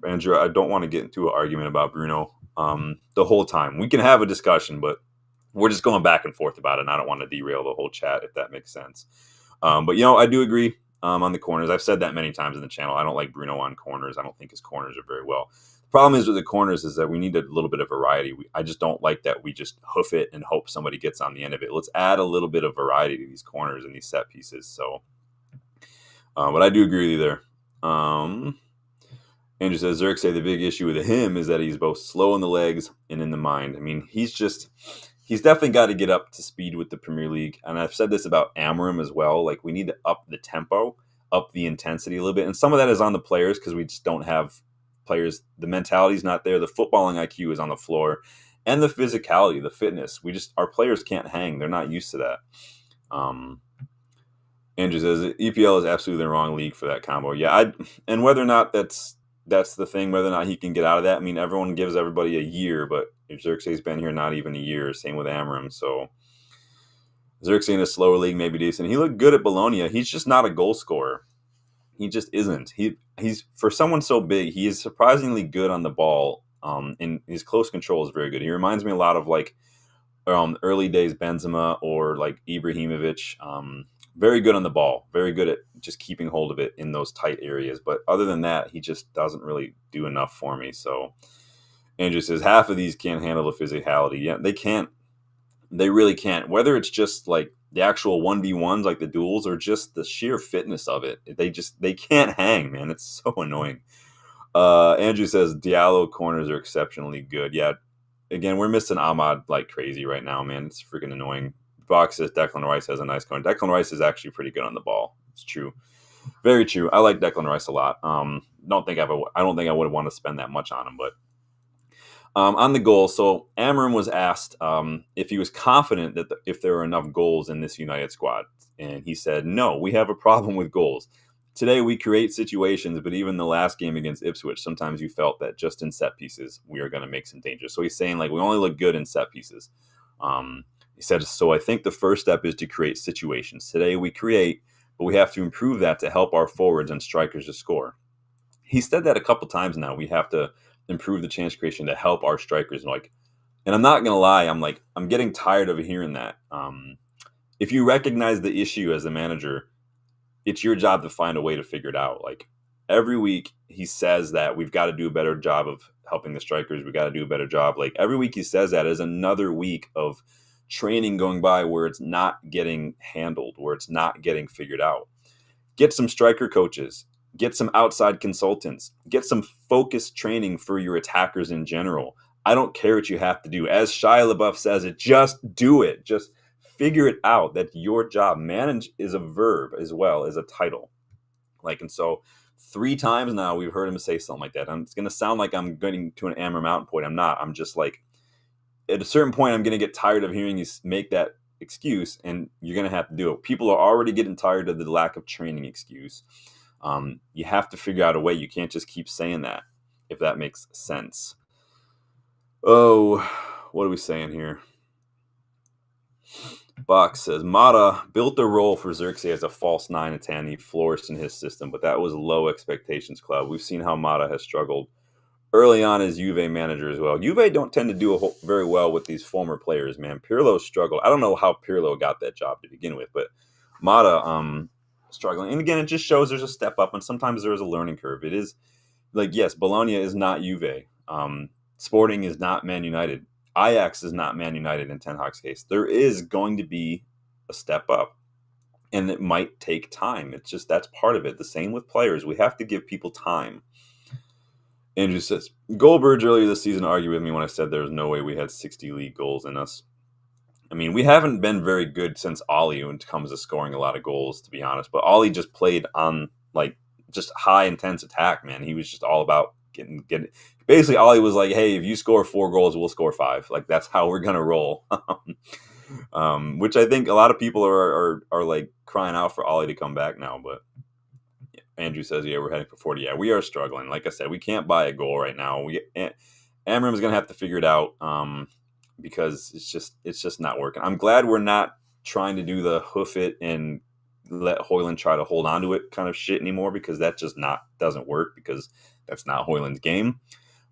Speaker 1: Andrew, I don't want to get into an argument about Bruno the whole time. We can have a discussion, but we're just going back and forth about it, and I don't want to derail the whole chat, if that makes sense. But, I do agree on the corners. I've said that many times in the channel. I don't like Bruno on corners. I don't think his corners are very well. The problem is with the corners is that we need a little bit of variety. I just don't like that we just hoof it and hope somebody gets on the end of it. Let's add a little bit of variety to these corners and these set pieces. So, but I do agree with you there. Andrew says, Xerxes, the big issue with him is that he's both slow in the legs and in the mind. I mean, he's definitely got to get up to speed with the Premier League. And I've said this about Amorim as well. Like, we need to up the tempo, up the intensity a little bit. And some of that is on the players because we just don't have players. The mentality's not there. The footballing IQ is on the floor. And the physicality, the fitness. Our players can't hang. They're not used to that. Andrew says, EPL is absolutely the wrong league for that combo. Yeah, and whether or not that's the thing, whether or not he can get out of that. I mean, everyone gives everybody a year, but Xerxes been here not even a year. Same with Amorim. So Xerxes in a slower league, maybe decent. He looked good at Bologna. He's just not a goal scorer. He just isn't. He's for someone so big, he is surprisingly good on the ball. And his close control is very good. He reminds me a lot of like early days Benzema or like Ibrahimovic. Very good on the ball, very good at just keeping hold of it in those tight areas. But other than that, he just doesn't really do enough for me. So Andrew says half of these can't handle the physicality. Yeah, they can't. They really can't. Whether it's just like the actual 1v1s, like the duels, or just the sheer fitness of it. They can't hang, man. It's so annoying. Andrew says Diallo corners are exceptionally good. Yeah, again, we're missing Ahmad like crazy right now, man. It's freaking annoying. Box says Declan Rice has a nice corner. Declan Rice is actually pretty good on the ball. It's true. Very true. I like Declan Rice a lot. I don't think I would want to spend that much on him, but on the goal. So Amorim was asked if he was confident that if there were enough goals in this United squad, and he said, "No, we have a problem with goals. Today we create situations, but even the last game against Ipswich, sometimes you felt that just in set pieces we are going to make some danger." So he's saying like we only look good in set pieces. He said, so I think the first step is to create situations. Today we create, but we have to improve that to help our forwards and strikers to score. He said that a couple times now. We have to improve the chance creation to help our strikers. And I'm not going to lie, I'm getting tired of hearing that. If you recognize the issue as a manager, it's your job to find a way to figure it out. Like every week he says that we've got to do a better job of helping the strikers. We got to do a better job. Like every week he says that is another week of training going by where it's not getting handled, where it's not getting figured out. Get some striker coaches, get some outside consultants, get some focused training for your attackers in general. I don't care what you have to do. As Shia LaBeouf says it, just do it. Just figure it out. That's your job. Manage is a verb as well as a title. Like, and so 3 times now we've heard him say something like that. It's going to sound like I'm getting to an Amorim Mountain point. I'm not. I'm just like, at a certain point, I'm going to get tired of hearing you make that excuse, and you're going to have to do it. People are already getting tired of the lack of training excuse. You have to figure out a way. You can't just keep saying that, if that makes sense. Oh, what are we saying here? Box says, Mata built a role for Xerxes as a false 9 and 10. He flourished in his system, but that was low expectations club. We've seen how Mata has struggled early on as Juve manager as well. Juve don't tend to do very well with these former players, man. Pirlo struggled. I don't know how Pirlo got that job to begin with, but Mata struggling. And again, it just shows there's a step up, and sometimes there is a learning curve. It is like, yes, Bologna is not Juve. Sporting is not Man United. Ajax is not Man United in Ten Hag's case. There is going to be a step up, and it might take time. It's just that's part of it. The same with players. We have to give people time. Andrew says, Goldberg earlier this season argued with me when I said there was no way we had 60 league goals in us. I mean, we haven't been very good since Ollie when it comes to scoring a lot of goals, to be honest. But Ollie just played on, like, just high intense attack, man. He was just all about getting. Basically, Ollie was like, hey, if you score 4 goals, we'll score 5. Like, that's how we're going to roll. Which I think a lot of people are like crying out for Ollie to come back now. But Andrew says, yeah, we're heading for 40. Yeah, we are struggling. Like I said, we can't buy a goal right now. Amorim's going to have to figure it out because it's just not working. I'm glad we're not trying to do the hoof it and let Højlund try to hold on to it kind of shit anymore, because that just doesn't work, because that's not Højlund's game.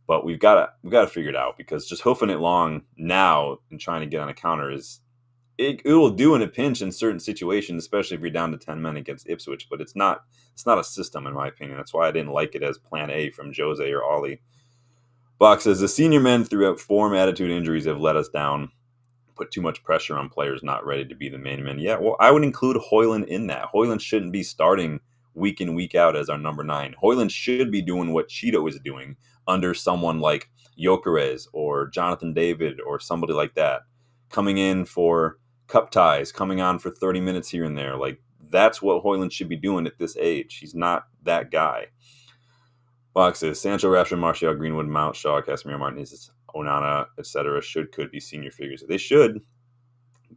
Speaker 1: But we've got to figure it out, because just hoofing it long now and trying to get on a counter it will do in a pinch in certain situations, especially if you're down to 10 men against Ipswich. But it's not a system, in my opinion. That's why I didn't like it as plan A from Jose or Ollie. Box says, the senior men throughout form, attitude, injuries have let us down. Put too much pressure on players not ready to be the main men. Yeah, well, I would include Højlund in that. Højlund shouldn't be starting week in, week out as our number 9. Højlund should be doing what Cheeto is doing under someone like Gyökeres or Jonathan David or somebody like that. Coming in for cup ties, coming on for 30 minutes here and there. Like, that's what Højlund should be doing at this age. He's not that guy. Box says, Sancho, Rashford, Martial, Greenwood, Mount, Shaw, Casemiro, Martinez, Onana, etc. could be senior figures. They should.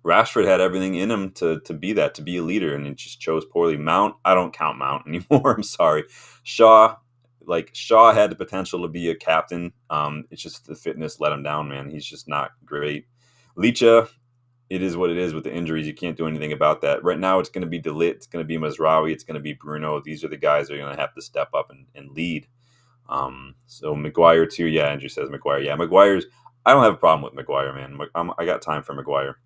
Speaker 1: Rashford had everything in him to be that, to be a leader, and it just chose poorly. Mount, I don't count Mount anymore. I'm sorry. Shaw had the potential to be a captain. It's just the fitness let him down, man. He's just not great. Licha, it is what it is with the injuries. You can't do anything about that. Right now, it's going to be De Ligt, it's going to be Mazraoui, it's going to be Bruno. These are the guys that are going to have to step up and lead. So Maguire too. Yeah, Andrew says Maguire. Yeah, Maguire's. I don't have a problem with Maguire, man. I got time for Maguire.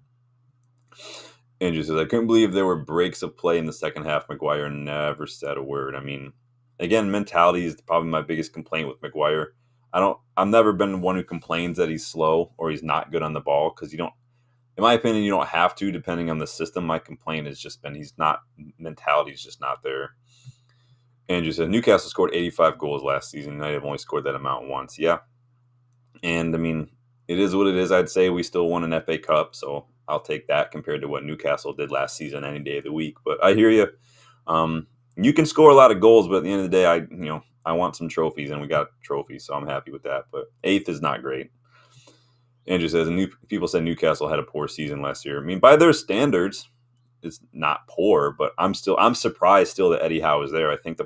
Speaker 1: Andrew says, I couldn't believe there were breaks of play in the second half. Maguire never said a word. I mean, again, mentality is probably my biggest complaint with Maguire. I've never been one who complains that he's slow or he's not good on the ball, because you don't. In my opinion, you don't have to, depending on the system. My complaint has just been he's not. Mentality is just not there. Andrew said, Newcastle scored 85 goals last season. United have only scored that amount once. Yeah. And, I mean, it is what it is. I'd say we still won an FA Cup, so I'll take that compared to what Newcastle did last season any day of the week. But I hear you. You can score a lot of goals, but at the end of the day, I want some trophies, and we got trophies, so I'm happy with that. But 8th is not great. Andrew says, people said Newcastle had a poor season last year. I mean, by their standards, it's not poor, but I'm surprised still that Eddie Howe is there. I think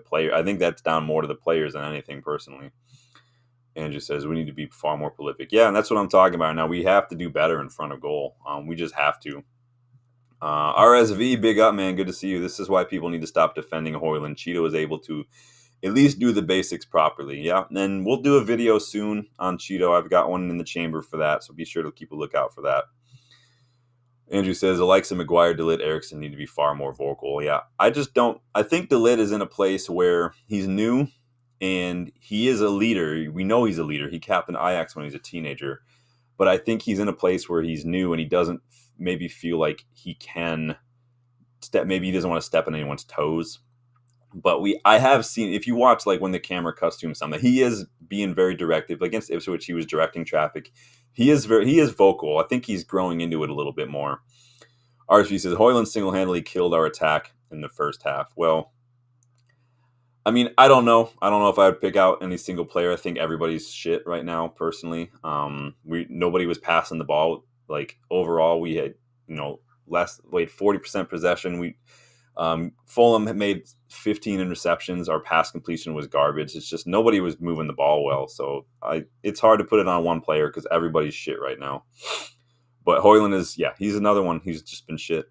Speaker 1: that's down more to the players than anything personally. Andrew says, we need to be far more prolific. Yeah, and that's what I'm talking about now. We have to do better in front of goal. We just have to. RSV, big up, man. Good to see you. This is why people need to stop defending Højlund. Cheeto is able to at least do the basics properly. Yeah, and we'll do a video soon on Cheeto. I've got one in the chamber for that, so be sure to keep a lookout for that. Andrew says the likes of Maguire, DeLitt, Eriksson need to be far more vocal. Yeah, I just don't. I think DeLitt is in a place where he's new and he is a leader. We know he's a leader. He captained Ajax when he was a teenager, but I think he's in a place where he's new and he doesn't maybe feel like he can step. Maybe he doesn't want to step on anyone's toes. But I have seen, if you watch like when the camera cuts to him, something he is being very directive. Against Ipswich, he was directing traffic. He is vocal. I think he's growing into it a little bit more. RSV says Hoyland single-handedly killed our attack in the first half. Well, I mean, I don't know. I don't know if I would pick out any single player. I think everybody's shit right now, personally. Nobody was passing the ball. Like overall, we had 40% possession. Fulham had made 15 interceptions. Our pass completion was garbage. It's just nobody was moving the ball well. So it's hard to put it on one player because everybody's shit right now. But Hoyland he's another one. He's just been shit.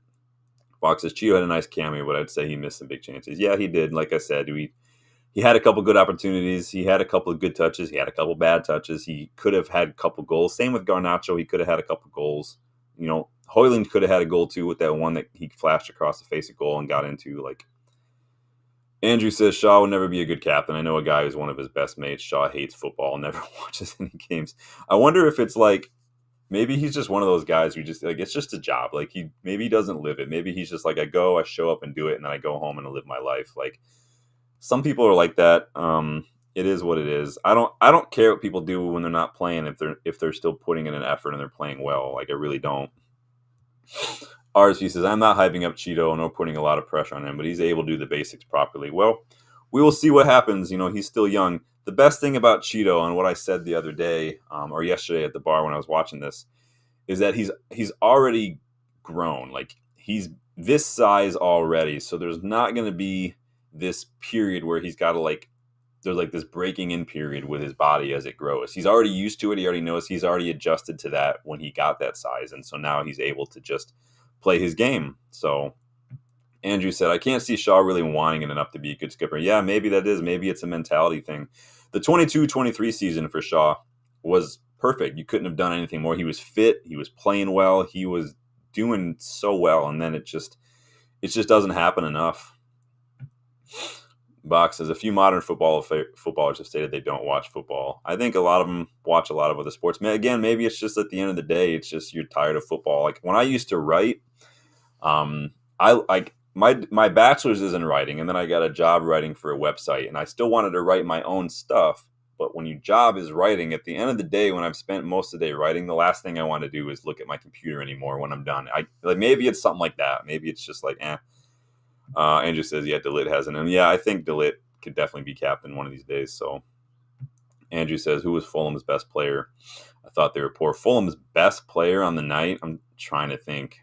Speaker 1: Fox says Cheeto had a nice cameo, but I'd say he missed some big chances. Yeah, he did. Like I said, he had a couple good opportunities. He had a couple of good touches. He had a couple bad touches. He could have had a couple goals. Same with Garnacho. He could have had a couple goals. Hoyland could have had a goal too with that one that he flashed across the face of goal and got into. Like Andrew says, Shaw would never be a good captain. I know a guy who's one of his best mates. Shaw hates football, never watches any games. I wonder if it's like maybe he's just one of those guys who just like it's just a job. Like maybe he doesn't live it. Maybe he's just like I show up and do it, and then I go home and I live my life. Like some people are like that. It is what it is. I don't care what people do when they're not playing if they're still putting in an effort and they're playing well. Like I really don't. RSV says, I'm not hyping up Cheeto nor putting a lot of pressure on him, but he's able to do the basics properly. Well, we will see what happens. He's still young. The best thing about Cheeto and what I said the other day or yesterday at the bar when I was watching this is that he's already grown. Like he's this size already. So there's not going to be this period where he's got to there's like this breaking in period with his body as it grows. He's already used to it. He already knows he's already adjusted to that when he got that size. And so now he's able to just play his game. So Andrew said, I can't see Shaw really wanting it enough to be a good skipper. Yeah, maybe that is. Maybe it's a mentality thing. The 22-23 season for Shaw was perfect. You couldn't have done anything more. He was fit. He was playing well. He was doing so well. And then it just doesn't happen enough. Box says a few modern footballers have stated they don't watch football. I think a lot of them watch a lot of other sports. Again, maybe it's just at the end of the day, it's just you're tired of football. Like when I used to write, I like my bachelor's is in writing, and then I got a job writing for a website, and I still wanted to write my own stuff. But when your job is writing, at the end of the day, when I've spent most of the day writing, the last thing I want to do is look at my computer anymore when I'm done. Maybe it's something like that. Maybe it's just like, eh. Andrew says, yeah, DeLitt has an. And yeah, I think DeLitt could definitely be captain one of these days. So Andrew says, who was Fulham's best player? I thought they were poor. Fulham's best player on the night? I'm trying to think.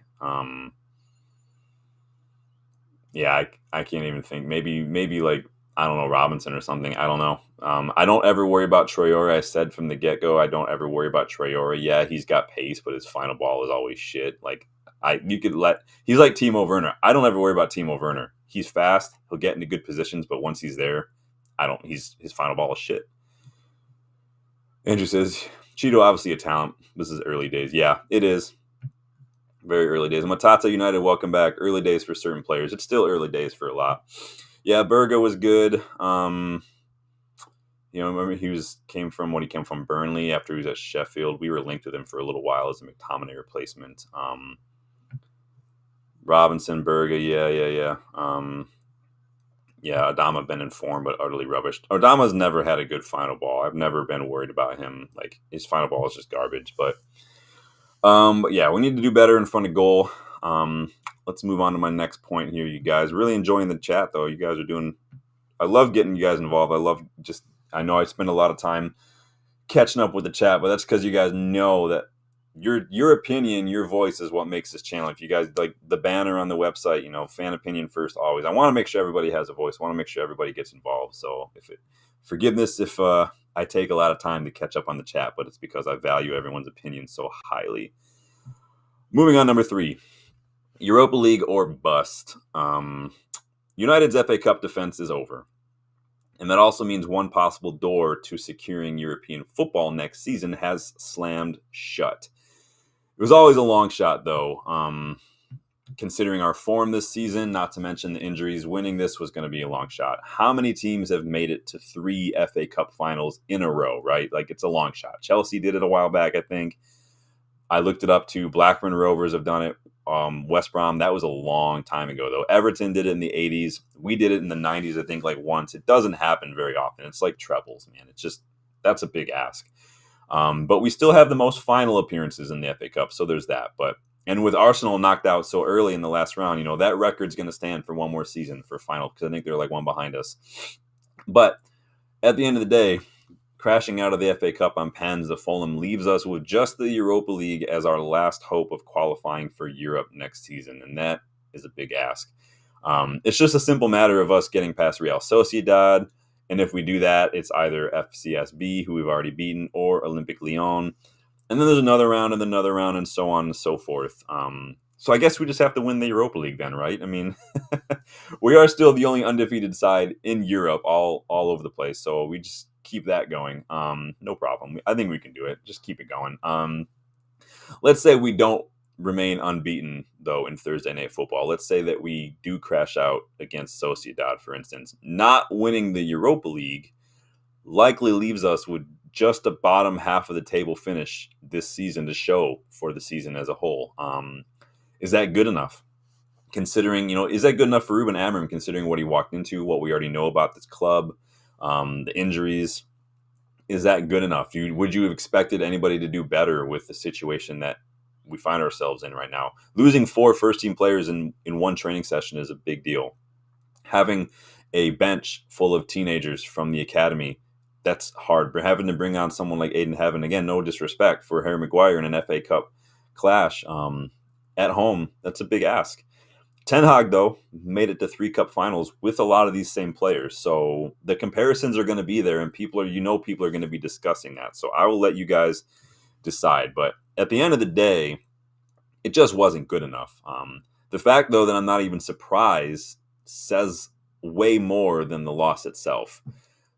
Speaker 1: Yeah, I can't even think. Maybe like, I don't know, Robinson or something. I don't know. I don't ever worry about Traore. I said from the get-go, I don't ever worry about Traore. Yeah, he's got pace, but his final ball is always shit. Like, he's like Timo Werner. I don't ever worry about Timo Werner. He's fast. He'll get into good positions, but once he's there, his final ball is shit. Andrew says, Cheeto obviously a talent. This is early days. Yeah, it is. Very early days. Matata United, welcome back. Early days for certain players. It's still early days for a lot. Yeah, Berga was good. Remember he came from Burnley after he was at Sheffield. We were linked with him for a little while as a McTominay replacement. Robinson, Berga, yeah. Adama been informed, but utterly rubbish. Adama's never had a good final ball. I've never been worried about him. Like his final ball is just garbage. But yeah, we need to do better in front of goal. Let's move on to my next point here, you guys. Really enjoying the chat though. You guys are doing. I love getting you guys involved. I know I spend a lot of time catching up with the chat, but that's because you guys know that your opinion, your voice is what makes this channel. If you guys like the banner on the website, fan opinion first always. I want to make sure everybody has a voice. I want to make sure everybody gets involved. So forgiveness if I take a lot of time to catch up on the chat, but it's because I value everyone's opinion so highly. Moving on, number 3, Europa League or bust. United's FA Cup defense is over. And that also means one possible door to securing European football next season has slammed shut. It was always a long shot, though. Considering our form this season, not to mention the injuries, winning this was going to be a long shot. How many teams have made it to 3 FA Cup finals in a row, right? Like, it's a long shot. Chelsea did it a while back, I think. I looked it up too. Blackburn Rovers have done it. West Brom, that was a long time ago, though. Everton did it in the 80s. We did it in the 90s, I think, like once. It doesn't happen very often. It's like trebles, man. It's just, that's a big ask. But we still have the most final appearances in the FA Cup, so there's that. And with Arsenal knocked out so early in the last round, that record's going to stand for one more season for final, because I think they're like one behind us. But at the end of the day, crashing out of the FA Cup on pens, the Fulham leaves us with just the Europa League as our last hope of qualifying for Europe next season, and that is a big ask. It's just a simple matter of us getting past Real Sociedad, and if we do that, it's either FCSB, who we've already beaten, or Olympique Lyon. And then there's another round and so on and so forth. So I guess we just have to win the Europa League then, right? I mean, we are still the only undefeated side in Europe, all over the place. So we just keep that going. No problem. I think we can do it. Just keep it going. Let's say we don't remain unbeaten, though, in Thursday Night Football. Let's say that we do crash out against Sociedad, for instance. Not winning the Europa League likely leaves us with just a bottom half of the table finish this season to show for the season as a whole. Is that good enough? Considering, is that good enough for Ruben Amorim, considering what he walked into, what we already know about this club, the injuries? Is that good enough? Would you have expected anybody to do better with the situation that we find ourselves in right now? Losing 4 first-team players in one training session is a big deal. Having a bench full of teenagers from the academy, that's hard. But having to bring on someone like Aiden Heaven, again, no disrespect for Harry Maguire in an FA Cup clash at home, that's a big ask. Ten Hag, though, made it to 3 cup finals with a lot of these same players. So the comparisons are going to be there, and people are going to be discussing that. So I will let you guys decide. But at the end of the day, it just wasn't good enough. The fact, though, that I'm not even surprised says way more than the loss itself.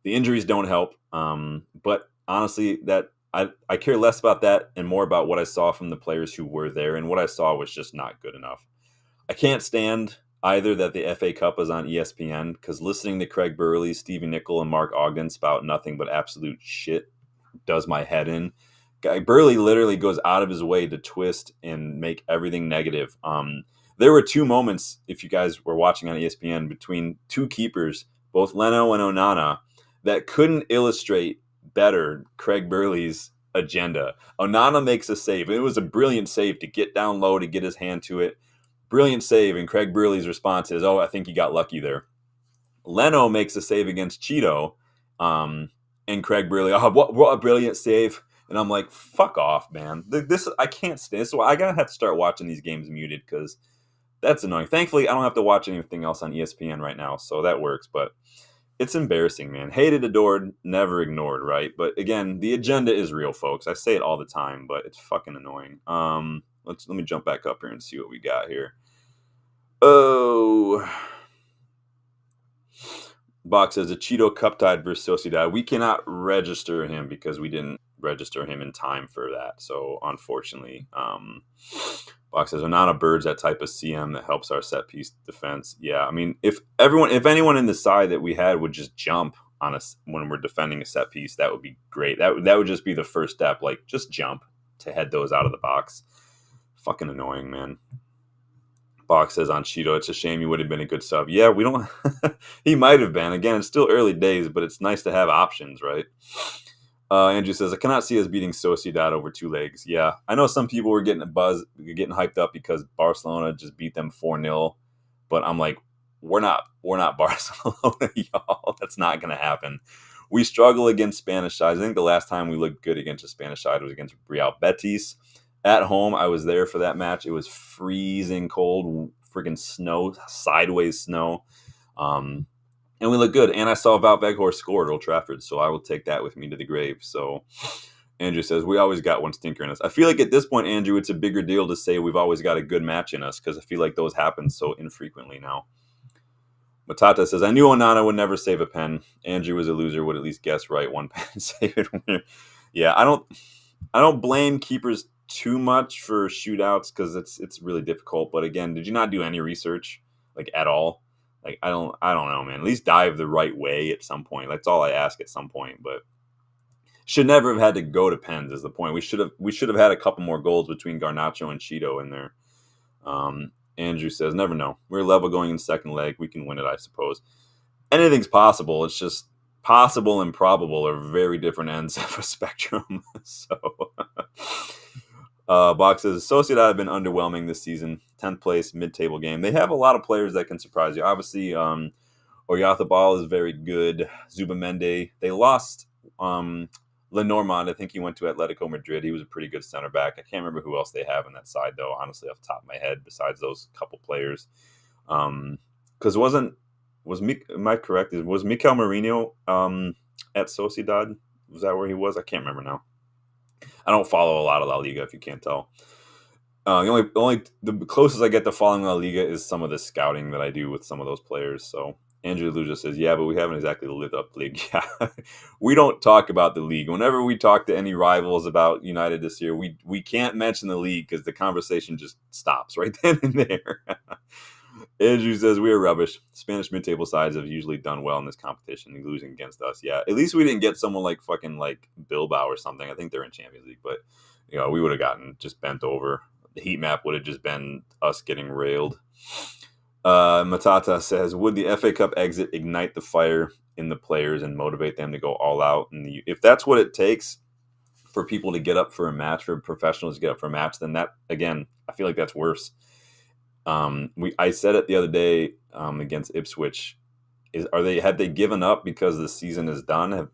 Speaker 1: The injuries don't help. But honestly, that I care less about that and more about what I saw from the players who were there. And what I saw was just not good enough. I can't stand either that the FA Cup is on ESPN, because listening to Craig Burley, Stevie Nicol, and Mark Ogden spout nothing but absolute shit does my head in. Burley literally goes out of his way to twist and make everything negative. There were 2 moments, if you guys were watching on ESPN, between 2 keepers, both Leno and Onana, that couldn't illustrate better Craig Burley's agenda. Onana makes a save. It was a brilliant save to get down low, to get his hand to it. Brilliant save, and Craig Burley's response is, I think he got lucky there. Leno makes a save against Cheeto, and Craig Burley, what a brilliant save. And I'm like, fuck off, man. This I can't stand. So I gotta have to start watching these games muted, because that's annoying. Thankfully, I don't have to watch anything else on ESPN right now, so that works. But it's embarrassing, man. Hated, adored, never ignored, right? But again, the agenda is real, folks. I say it all the time, but it's fucking annoying. Let me jump back up here and see what we got here. Oh, Bach says a Cheeto Cup tied versus Sociedad. We cannot register him because we didn't register him in time for that. So unfortunately, Bach says Onana Bird's that type of CM that helps our set piece defense. Yeah, I mean, if anyone in the side that we had would just jump on us when we're defending a set piece, that would be great. That would just be the first step. Like, just jump to head those out of the box. Fucking annoying, man. Bach says on Cheeto, it's a shame he would have been a good sub. Yeah, we don't. He might have been. Again, it's still early days, but it's nice to have options, right? Andrew says, I cannot see us beating Sociedad over 2 legs. Yeah, I know some people were getting getting hyped up because Barcelona just beat them 4-0, but I'm like, we're not Barcelona, y'all. That's not going to happen. We struggle against Spanish sides. I think the last time we looked good against a Spanish side was against Real Betis. At home, I was there for that match. It was freezing cold, freaking snow, sideways snow. And we look good. And I saw Wout Weghorst score at Old Trafford, so I will take that with me to the grave. So Andrew says, we always got one stinker in us. I feel like at this point, Andrew, it's a bigger deal to say we've always got a good match in us, because I feel like those happen so infrequently now. Matata says, I knew Onana would never save a pen. Andrew was a loser, would at least guess right one pen save it winner. Yeah, I don't blame keepers too much for shootouts because it's really difficult. But again, did you not do any research like at all? Like I don't know, man. At least dive the right way at some point. That's all I ask at some point. But should never have had to go to pens is the point. We should have had a couple more goals between Garnacho and Cheeto in there. Andrew says, never know. We're level going in second leg. We can win it, I suppose. Anything's possible. It's just possible and probable are very different ends of a spectrum. So, Box says, Sociedad have been underwhelming this season. 10th place, mid-table game. They have a lot of players that can surprise you. Obviously, Oyarzabal is very good. Zubamende. They lost Lenormand. I think he went to Atletico Madrid. He was a pretty good center back. I can't remember who else they have on that side, though, honestly, off the top of my head, besides those couple players. Because am I correct? Was Mikel Merino at Sociedad? Was that where he was? I can't remember now. I don't follow a lot of La Liga, if you can't tell. The closest I get to following La Liga is some of the scouting that I do with some of those players. So Andrew Luja says, yeah, but we haven't exactly lived up the league. Yeah. We don't talk about the league. Whenever we talk to any rivals about United this year, we can't mention the league because the conversation just stops right then and there. Andrew says, we are rubbish. Spanish mid-table sides have usually done well in this competition, losing against us. Yeah, at least we didn't get someone like fucking like Bilbao or something. I think they're in Champions League, but we would have gotten just bent over. The heat map would have just been us getting railed. Matata says, would the FA Cup exit ignite the fire in the players and motivate them to go all out? And if that's what it takes for people to get up for a match, for professionals to get up for a match, then that, again, I feel like that's worse. I said it the other day against Ipswich. Have they given up because the season is done?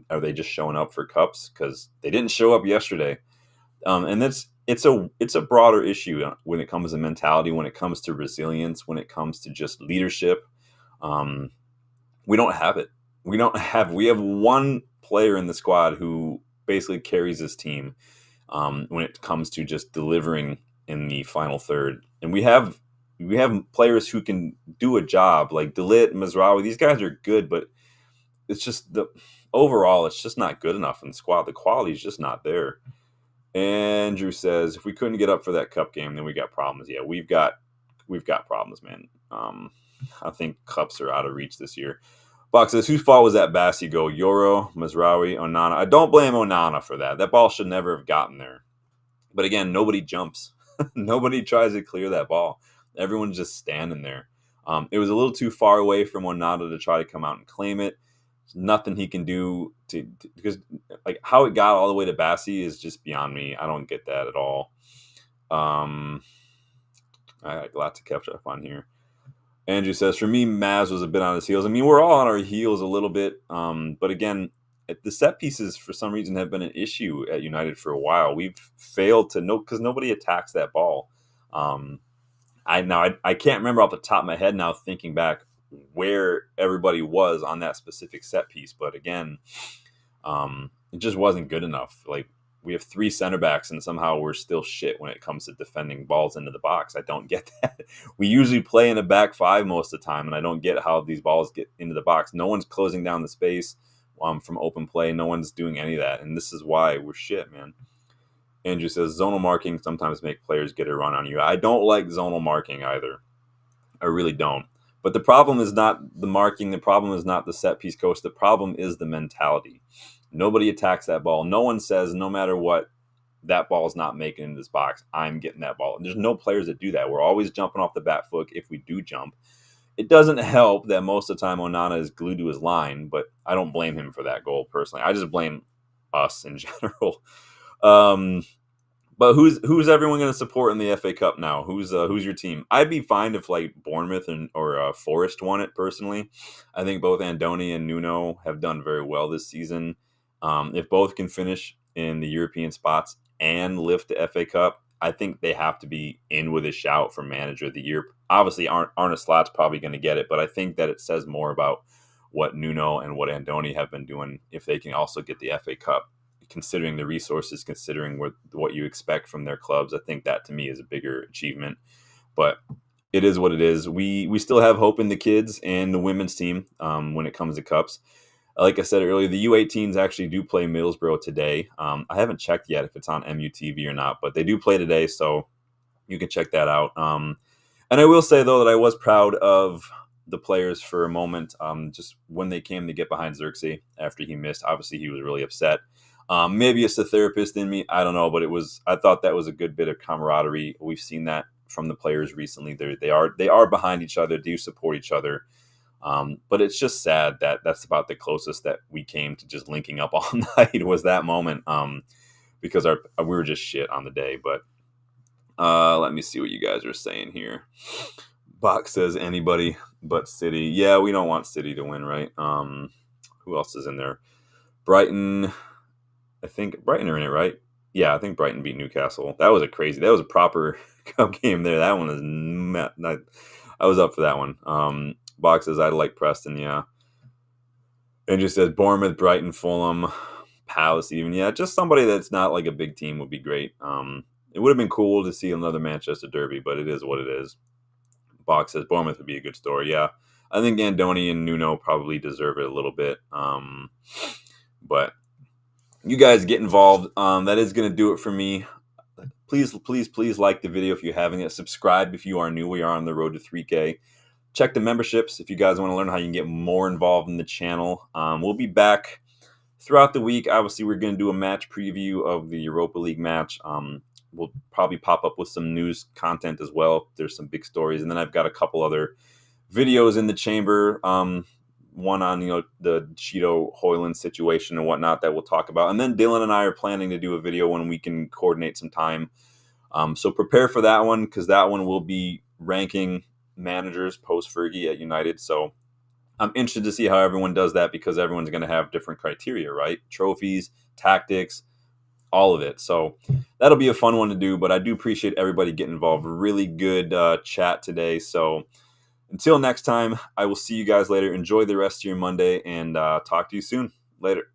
Speaker 1: Are they just showing up for cups? Because they didn't show up yesterday. And it's a broader issue when it comes to mentality, when it comes to resilience, when it comes to just leadership. We don't have it. We have one player in the squad who basically carries this team when it comes to just delivering in the final third. And we have players who can do a job like Dalit, Mazraoui. These guys are good, but it's just overall, it's just not good enough in the squad. The quality is just not there. Andrew says, if we couldn't get up for that cup game, then we got problems. Yeah, we've got problems, man. I think cups are out of reach this year. Box says, whose fault was that Bassi goal? Yoro, Mazraoui, Onana. I don't blame Onana for that. That ball should never have gotten there. But again, nobody jumps. Nobody tries to clear that ball. Everyone's just standing there. It was a little too far away from Onana to try to come out and claim it. There's nothing he can do because like how it got all the way to Bassi is just beyond me. I don't get that at all. I got a lot to catch up on here. Andrew says, for me, Maz was a bit on his heels. I mean, we're all on our heels a little bit. But again, the set pieces for some reason have been an issue at United for a while. We've failed to know because nobody attacks that ball. I can't remember off the top of my head now thinking back where everybody was on that specific set piece. But again, it just wasn't good enough. Like we have 3 center backs and somehow we're still shit when it comes to defending balls into the box. I don't get that. We usually play in a back 5 most of the time, and I don't get how these balls get into the box. No one's closing down the space from open play. No one's doing any of that. And this is why we're shit, man. Andrew says, zonal marking sometimes make players get a run on you. I don't like zonal marking either. I really don't. But the problem is not the marking. The problem is not the set piece coach. The problem is the mentality. Nobody attacks that ball. No one says, no matter what, that ball's not making it in this box. I'm getting that ball. And there's no players that do that. We're always jumping off the back foot if we do jump. It doesn't help that most of the time Onana is glued to his line, but I don't blame him for that goal personally. I just blame us in general. But who's everyone going to support in the FA Cup now? Who's your team? I'd be fine if like Bournemouth or Forest won it personally. I think both Andoni and Nuno have done very well this season. If both can finish in the European spots and lift the FA Cup, I think they have to be in with a shout for Manager of the Year. Obviously, Arne Slot's probably going to get it, but I think that it says more about what Nuno and what Andoni have been doing if they can also get the FA Cup. Considering the resources, considering what you expect from their clubs, I think that to me is a bigger achievement. But it is what it is. We still have hope in the kids and the women's team when it comes to cups. Like I said earlier, the U18s actually do play Middlesbrough today. I haven't checked yet if it's on MUTV or not, but they do play today, so you can check that out. And I will say, though, that I was proud of the players for a moment, just when they came to get behind Xerxes after he missed. Obviously, he was really upset. Maybe it's the therapist in me. I don't know, but I thought that was a good bit of camaraderie. We've seen that from the players recently. They are behind each other, do support each other. But it's just sad that that's about the closest that we came to just linking up all night was that moment. Because we were just shit on the day. But let me see what you guys are saying here. Box says anybody but City. Yeah, we don't want City to win, right? Who else is in there? Brighton. I think Brighton are in it, right? Yeah, I think Brighton beat Newcastle. That was a proper cup game there. That one is I was up for that one. Box says I like Preston, yeah. And just says Bournemouth, Brighton, Fulham, Palace, even. Yeah, just somebody that's not like a big team would be great. It would have been cool to see another Manchester derby, but it is what it is. Box says Bournemouth would be a good story. Yeah, I think Andoni and Nuno probably deserve it a little bit. But you guys get involved. That is going to do it for me. Please like the video if you haven't yet. Subscribe if you are new. We are on the road to 3K. Check the memberships if you guys want to learn how you can get more involved in the channel. We'll be back throughout the week. Obviously, we're going to do a match preview of the Europa League match. We'll probably pop up with some news content as well. There's some big stories. And then I've got a couple other videos in the chamber. One on, the Cheeto Hoyland situation and whatnot that we'll talk about. And then Dylan and I are planning to do a video when we can coordinate some time. So prepare for that one, because that one will be ranking managers post-Fergie at United. So I'm interested to see how everyone does that, because everyone's going to have different criteria, right? Trophies, tactics, all of it. So that'll be a fun one to do, but I do appreciate everybody getting involved. Really good chat today. So until next time, I will see you guys later. Enjoy the rest of your Monday, and talk to you soon. Later.